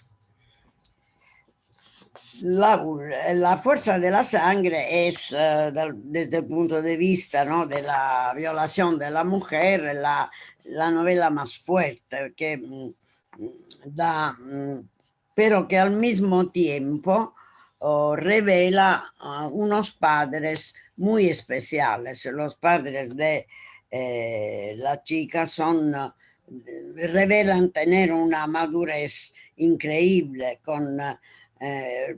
La fuerza de la sangre es, desde el punto de vista, ¿no?, de la violación de la mujer, la novela más fuerte que da, pero que al mismo tiempo revela unos padres muy especiales. Los padres de la chica revelan tener una madurez increíble con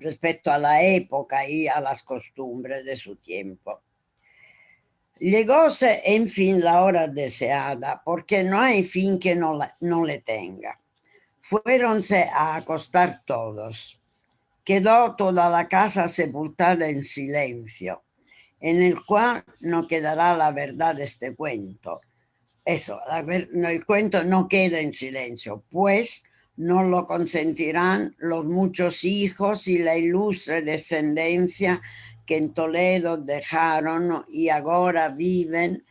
respecto a la época y a las costumbres de su tiempo. Llegóse, en fin, la hora deseada, porque no hay fin que no le tenga. Fuéronse a acostar todos. Quedó toda la casa sepultada en silencio, en el cual no quedará la verdad de este cuento. Eso, el cuento no queda en silencio, pues no lo consentirán los muchos hijos y la ilustre descendencia que en Toledo dejaron y ahora viven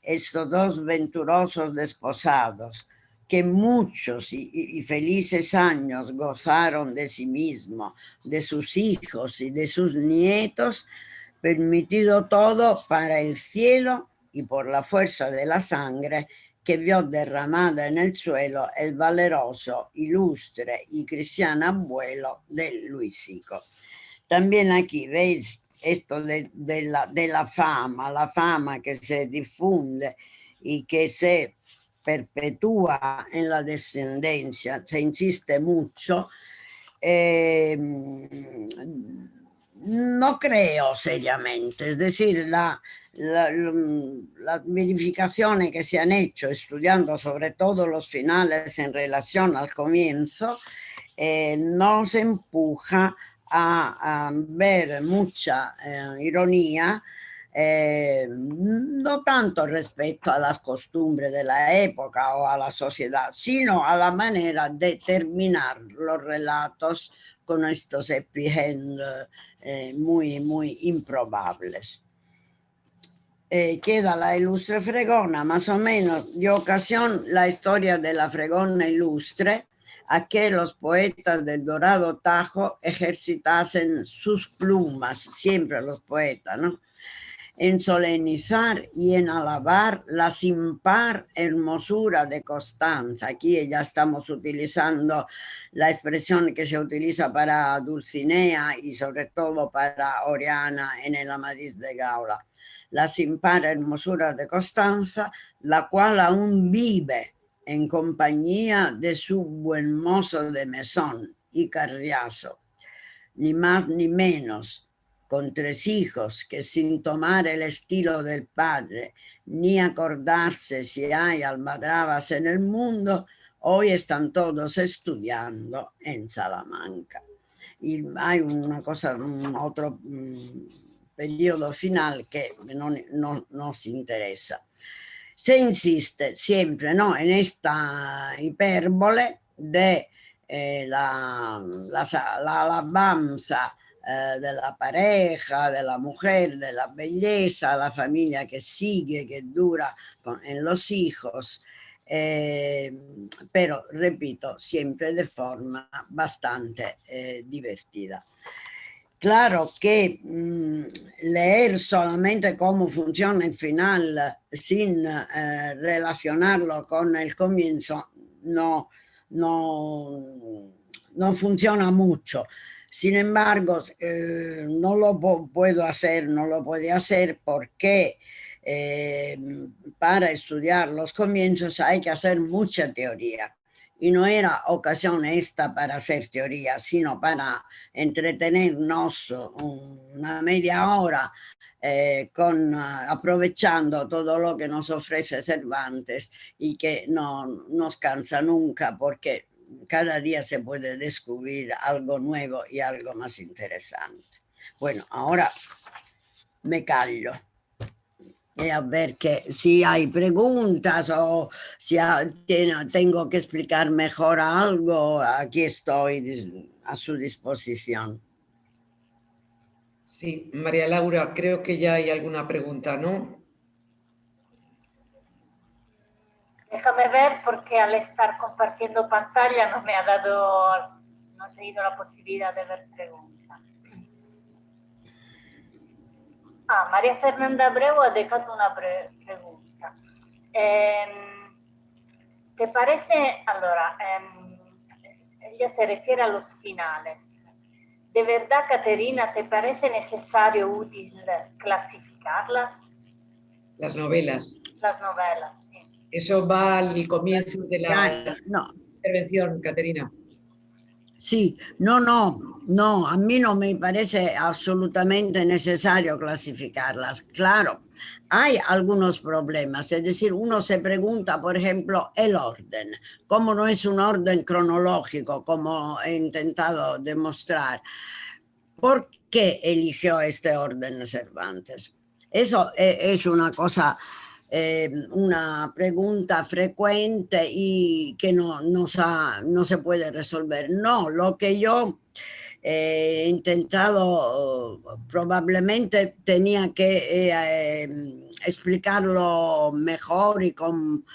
estos 2 venturosos desposados, que muchos y felices años gozaron de sí mismos, de sus hijos y de sus nietos, permitido todo para el cielo y por la fuerza de la sangre que vio derramada en el suelo el valeroso, ilustre y cristiano abuelo de Luisico. También aquí veis esto de la fama que se difunde y que se perpetúa en la descendencia, se insiste mucho. No creo seriamente, es decir, las verificaciones que se han hecho estudiando sobre todo los finales en relación al comienzo nos empuja a ver mucha ironía, no tanto respecto a las costumbres de la época o a la sociedad, sino a la manera de terminar los relatos con estos epigenios muy, muy improbables. Queda la ilustre fregona, más o menos de ocasión la historia de la fregona ilustre, a que los poetas del Dorado Tajo ejercitasen sus plumas, siempre los poetas, ¿no?, en solemnizar y en alabar la sin par hermosura de Constanza. Aquí ya estamos utilizando la expresión que se utiliza para Dulcinea y sobre todo para Oriana en el Amadís de Gaula. La sin par hermosura de Constanza, la cual aún vive en compañía de su buen mozo de mesón y Carriazo, ni más ni menos, con 3 hijos que sin tomar el estilo del padre, ni acordarse si hay almadrabas en el mundo, hoy están todos estudiando en Salamanca. Y hay una cosa, otro periodo final que no nos interesa. Se insiste siempre, ¿no?, en esta hipérbole de la alabanza de la pareja, de la mujer, de la belleza, la familia que sigue, que dura en los hijos, pero repito, siempre de forma bastante divertida. Claro que leer solamente cómo funciona el final sin relacionarlo con el comienzo no funciona mucho. Sin embargo, no lo puedo hacer, no lo puede hacer porque para estudiar los comienzos hay que hacer mucha teoría. Y no era ocasión esta para hacer teoría, sino para entretenernos una media hora aprovechando todo lo que nos ofrece Cervantes y que no nos cansa nunca porque cada día se puede descubrir algo nuevo y algo más interesante. Bueno, ahora me callo. A ver si hay preguntas o si tengo que explicar mejor algo, aquí estoy a su disposición. Sí, María Laura, creo que ya hay alguna pregunta, ¿no? Déjame ver porque al estar compartiendo pantalla no he tenido la posibilidad de ver preguntas. María Fernanda Abreu ha dejado una pregunta. ¿Te parece, allora, ella se refiere a los finales? ¿De verdad, Caterina, te parece necesario, útil clasificarlas? Las novelas. Las novelas, sí. Eso va al comienzo de la intervención, Caterina. Sí, no, a mí no me parece absolutamente necesario clasificarlas. Claro, hay algunos problemas, es decir, uno se pregunta, por ejemplo, el orden, como no es un orden cronológico, como he intentado demostrar. ¿Por qué eligió este orden Cervantes? Eso es una cosa, una pregunta frecuente y que no se puede resolver. No, lo que yo he intentado, probablemente tenía que explicarlo mejor y con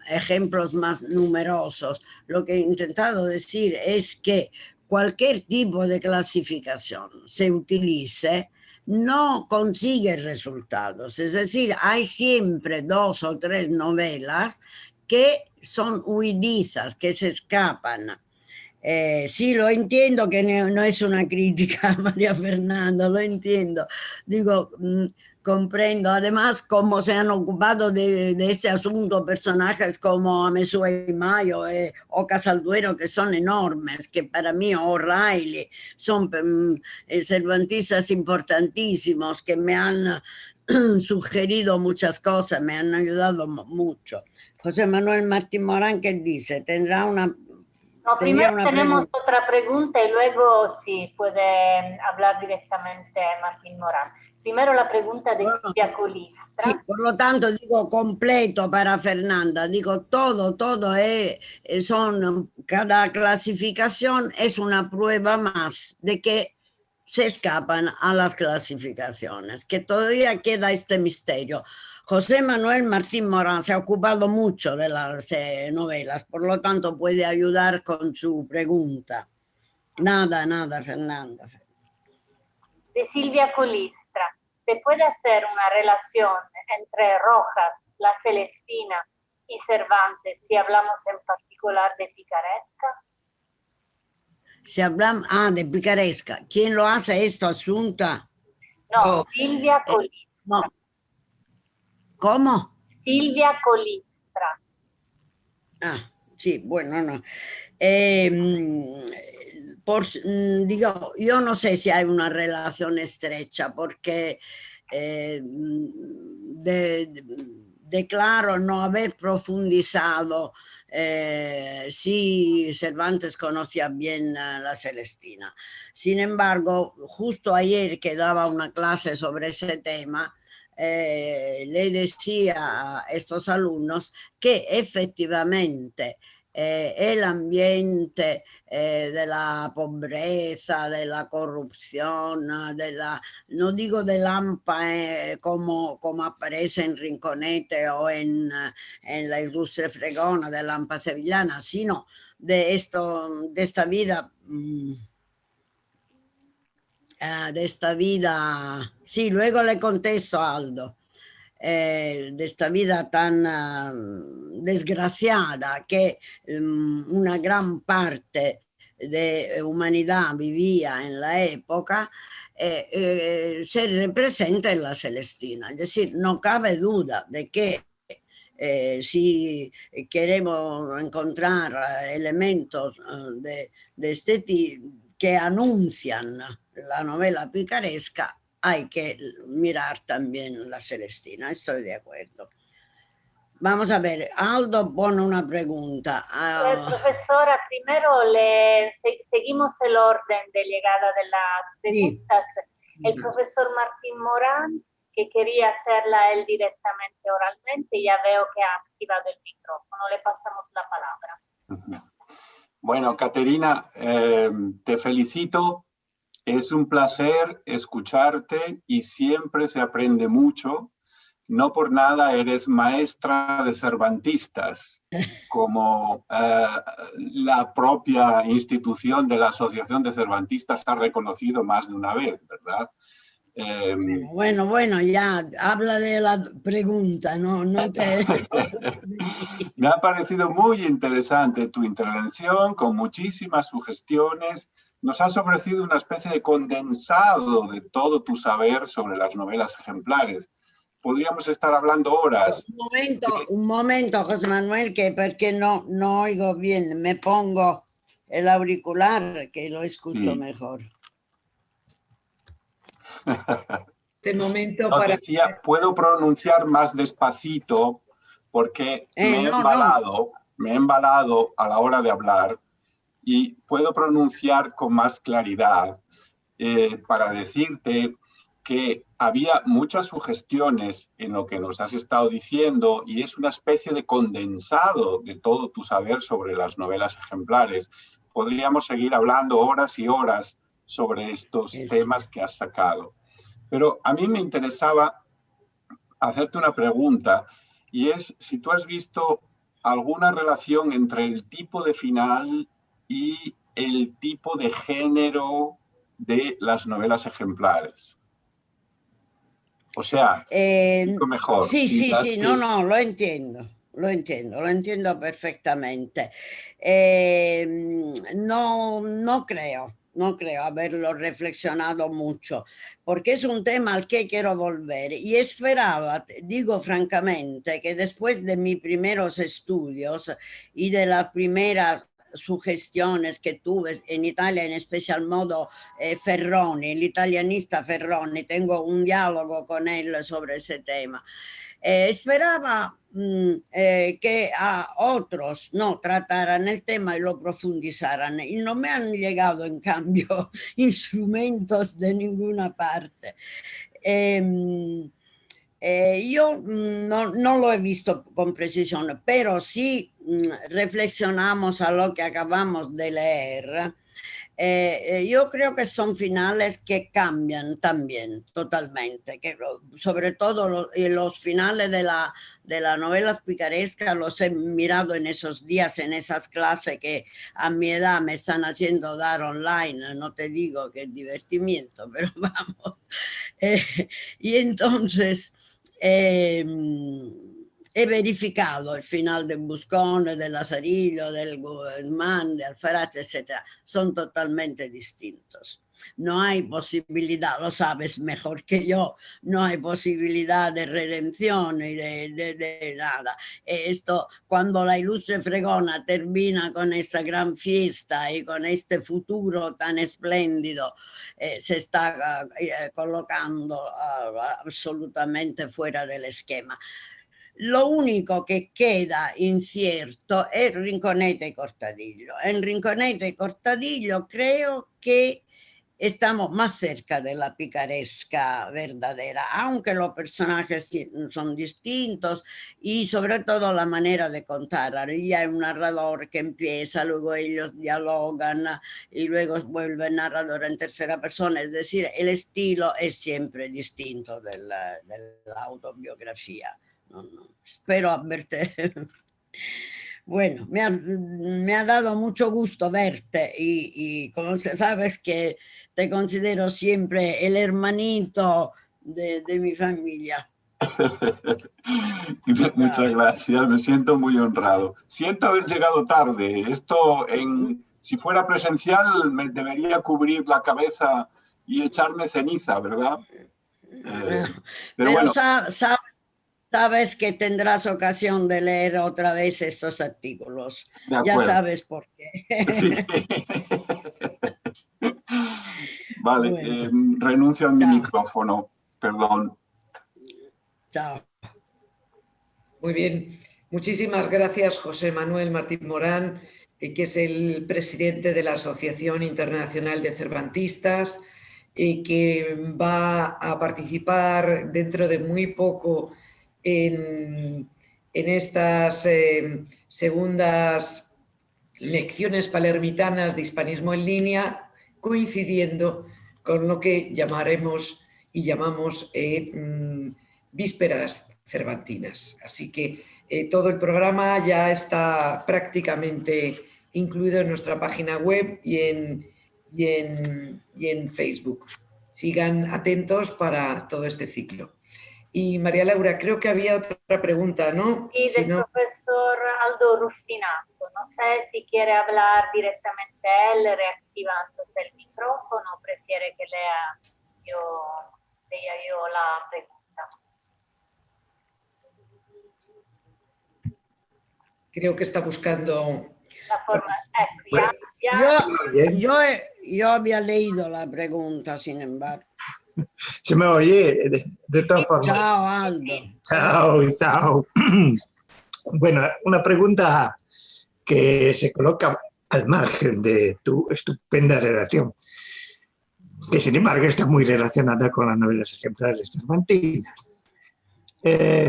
ejemplos más numerosos. Lo que he intentado decir es que cualquier tipo de clasificación se utilice, no consigue resultados. Es decir, hay siempre 2 o 3 novelas que son huidizas, que se escapan. Sí, lo entiendo que no es una crítica a María Fernanda, lo entiendo. Digo, comprendo. Además, como se han ocupado de este asunto personajes como Amesúa y Mayo o Casalduero, que son enormes, que para mí, o O'Reilly, son cervantistas importantísimos que me han sugerido muchas cosas, me han ayudado mucho. José Manuel Martín Morán, ¿qué dice? ¿Tendrá una No, primero tenemos otra pregunta y luego sí puede hablar directamente Martín Morán. Primero la pregunta de Silvia Colistra. Sí, por lo tanto, digo completo para Fernanda, digo todo cada clasificación es una prueba más de que se escapan a las clasificaciones, que todavía queda este misterio. José Manuel Martín Morán se ha ocupado mucho de las novelas, por lo tanto puede ayudar con su pregunta. Nada, Fernanda. De Silvia Colistra, ¿se puede hacer una relación entre Rojas, La Celestina y Cervantes si hablamos en particular de picaresca? Si hablamos de picaresca, ¿quién lo hace esto, Asunta? No, Silvia Colistra. No. ¿Cómo? Silvia Colistra. Sí, bueno, no. Digo, yo no sé si hay una relación estrecha, porque declaro no haber profundizado si Cervantes conocía bien La Celestina. Sin embargo, justo ayer que daba una clase sobre ese tema, le decía a estos alumnos que efectivamente el ambiente de la pobreza, de la corrupción, no digo de Lampa como aparece en Rinconete o en La Ilustre Fregona de Lampa Sevillana, sino de esta vida... de esta vida, sí, luego le contesto a Aldo, de esta vida tan desgraciada que una gran parte de humanidad vivía en la época, se representa en La Celestina. Es decir, no cabe duda de que si queremos encontrar elementos de este tipo que anuncian la novela picaresca, hay que mirar también La Celestina, estoy de acuerdo. Vamos a ver, Aldo pone una pregunta. Profesora, primero seguimos el orden de llegada de las preguntas. Sí. El profesor Martín Morán, que quería hacerla él directamente oralmente, ya veo que ha activado el micrófono. Le pasamos la palabra. Bueno, Caterina, te felicito. Es un placer escucharte y siempre se aprende mucho. No por nada eres maestra de cervantistas, como la propia institución de la Asociación de Cervantistas ha reconocido más de una vez, ¿verdad? Bueno, ya habla de la pregunta, no te... Me ha parecido muy interesante tu intervención, con muchísimas sugestiones. Nos has ofrecido una especie de condensado de todo tu saber sobre las novelas ejemplares. Podríamos estar hablando horas. Un momento, José Manuel, que porque no oigo bien. Me pongo el auricular, que lo escucho mejor. De momento no, decía, puedo pronunciar más despacito porque me he embalado a la hora de hablar y puedo pronunciar con más claridad para decirte que había muchas sugestiones en lo que nos has estado diciendo y es una especie de condensado de todo tu saber sobre las novelas ejemplares. Podríamos seguir hablando horas y horas sobre estos temas que has sacado. Pero a mí me interesaba hacerte una pregunta y es si tú has visto alguna relación entre el tipo de final y el tipo de género de las novelas ejemplares. O sea, mejor. Sí, no, lo entiendo perfectamente. No creo no creo haberlo reflexionado mucho, porque es un tema al que quiero volver. Y esperaba, digo francamente, que después de mis primeros estudios y de las primeras sugestiones que tuve en Italia, en especial modo Ferroni, el italianista Ferroni, tengo un diálogo con él sobre ese tema. Esperaba que a otros no trataran el tema y lo profundizaran, y no me han llegado en cambio instrumentos de ninguna parte. Yo no lo he visto con precisión, pero si reflexionamos a lo que acabamos de leer, yo creo que son finales que cambian también totalmente, que sobre todo los finales de las novelas picarescas los he mirado en esos días, en esas clases que a mi edad me están haciendo dar online, no te digo que es divertimiento, pero vamos. Y entonces he verificado el final de Buscone, de Lazarillo, del Guzmán, de Alfaraz, etc. Son totalmente distintos. No hay posibilidad, lo sabes mejor que yo, no hay posibilidad de redención y de nada. Esto, cuando la ilustre Fregona termina con esta gran fiesta y con este futuro tan espléndido, se está colocando absolutamente fuera del esquema. Lo único que queda incierto es Rinconete y Cortadillo. En Rinconete y Cortadillo creo que estamos más cerca de la picaresca verdadera, aunque los personajes son distintos y sobre todo la manera de contar. Ahí hay un narrador que empieza, luego ellos dialogan y luego vuelve el narrador en tercera persona, es decir, el estilo es siempre distinto de la autobiografía. No. Espero haberte... Bueno, me ha dado mucho gusto verte y como sabes que te considero siempre el hermanito de mi familia. Muchas gracias, me siento muy honrado. Siento haber llegado tarde. Esto, si fuera presencial, me debería cubrir la cabeza y echarme ceniza, ¿verdad? Pero bueno. Sabes que tendrás ocasión de leer otra vez estos artículos. Ya sabes por qué. Sí. Vale, bueno. Renuncio a mi micrófono, perdón. Chao. Muy bien. Muchísimas gracias, José Manuel Martín Morán, que es el presidente de la Asociación Internacional de Cervantistas, que va a participar dentro de muy poco en estas segundas lecciones palermitanas de hispanismo en línea, coincidiendo con lo que llamaremos y llamamos vísperas cervantinas. Así que todo el programa ya está prácticamente incluido en nuestra página web y en Facebook. Sigan atentos para todo este ciclo. Y María Laura, creo que había otra pregunta, ¿no? Sí, del profesor Aldo Ruffinato. No sé si quiere hablar directamente a él reactivándose el micrófono o prefiere que lea yo la pregunta. Creo que está buscando... La forma, yo había leído la pregunta, sin embargo. Se me oye de todas formas. Chao, Aldo. Chao. Bueno, una pregunta que se coloca al margen de tu estupenda relación, que sin embargo está muy relacionada con las novelas ejemplares cervantinas.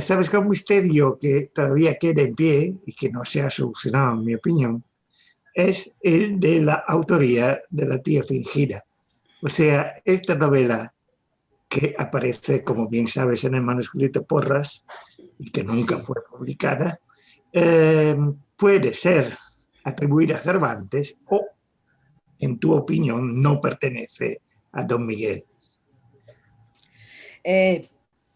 ¿Sabes que un misterio que todavía queda en pie y que no se ha solucionado, en mi opinión, es el de la autoría de La tía fingida? O sea, esta novela que aparece, como bien sabes, en el manuscrito Porras y que nunca fue publicada, puede ser atribuida a Cervantes o, en tu opinión, no pertenece a Don Miguel.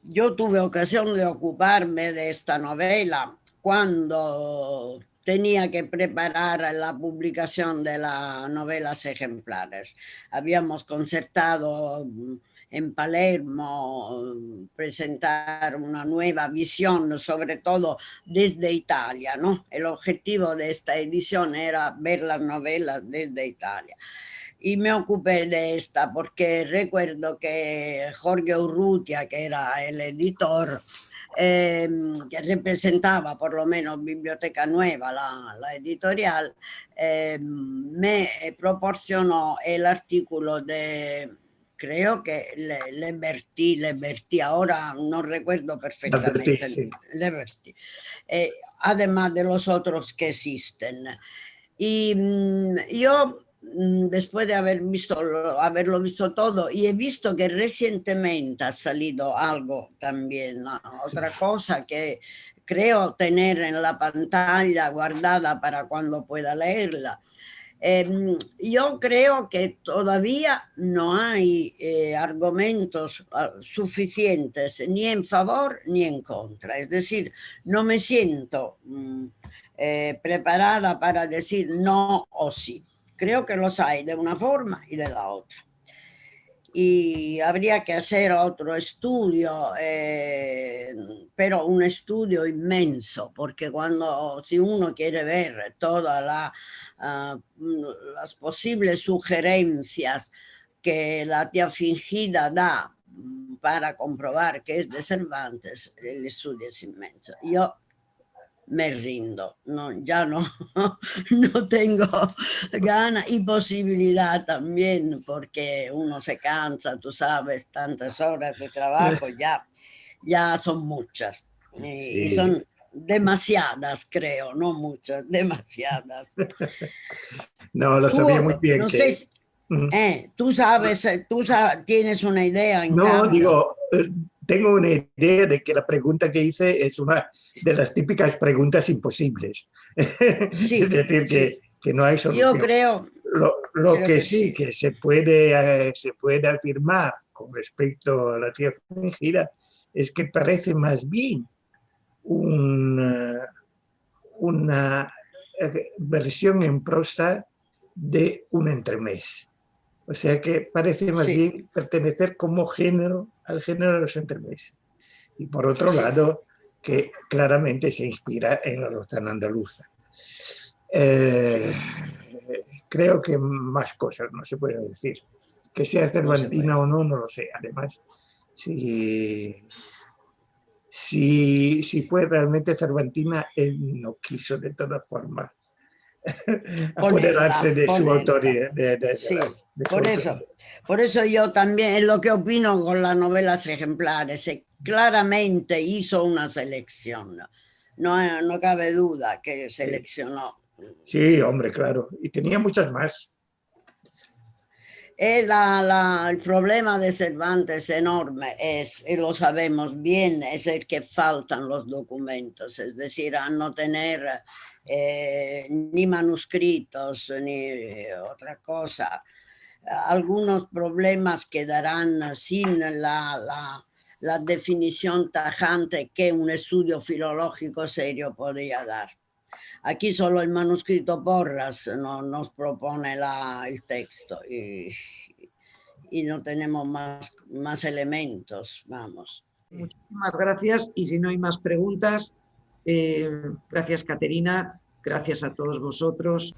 Yo tuve ocasión de ocuparme de esta novela cuando tenía que preparar la publicación de las novelas ejemplares. Habíamos concertado en Palermo presentar una nueva visión, sobre todo desde Italia, ¿no? El objetivo de esta edición era ver las novelas desde Italia. Y me ocupé de esta porque recuerdo que Jorge Urrutia, que era el editor, que representaba por lo menos Biblioteca Nueva, la editorial, me proporcionó el artículo de... Creo que Leverty, ahora no recuerdo perfectamente. Sí. Leverty. Además de los otros que existen. Y yo, después de haberlo visto todo, y he visto que recientemente ha salido algo también, ¿no? Otra cosa que creo tener en la pantalla guardada para cuando pueda leerla. Yo creo que todavía no hay argumentos suficientes ni en favor ni en contra. Es decir, no me siento preparada para decir no o sí. Creo que los hay de una forma y de la otra. Y habría que hacer otro estudio, pero un estudio inmenso, porque si uno quiere ver todas las posibles sugerencias que la tía fingida da para comprobar que es de Cervantes, el estudio es inmenso. Yo me rindo, ya no tengo ganas y posibilidad también, porque uno se cansa, tú sabes, tantas horas de trabajo ya son muchas, y son demasiadas, creo, no muchas, demasiadas. No, lo sabía muy bien. No sé si, tú sabes, tienes una idea. Digo... Tengo una idea de que la pregunta que hice es una de las típicas preguntas imposibles. Sí, es decir, que no hay solución. Yo creo... Lo que sí, que se puede afirmar con respecto a la tía fingida es que parece más bien una versión en prosa de un entremés. O sea que parece más bien pertenecer como género al género de los entremeses. Y por otro lado, que claramente se inspira en la Lozana andaluza. Creo que más cosas no se pueden decir. Que sea cervantina o no, no lo sé. Además, si fue realmente cervantina, él no quiso de todas formas apoderarse de su autoría. Por eso yo también es lo que opino con las novelas ejemplares. Claramente hizo una selección. No cabe duda que seleccionó. Sí, hombre, claro. Y tenía muchas más. El problema de Cervantes enorme es, y lo sabemos bien, es el que faltan los documentos, es decir, a no tener ni manuscritos ni otra cosa. Algunos problemas quedarán sin la definición tajante que un estudio filológico serio podría dar. Aquí solo el manuscrito Porras nos propone el texto y no tenemos más elementos, vamos. Muchísimas gracias, y si no hay más preguntas, gracias Caterina, gracias a todos vosotros.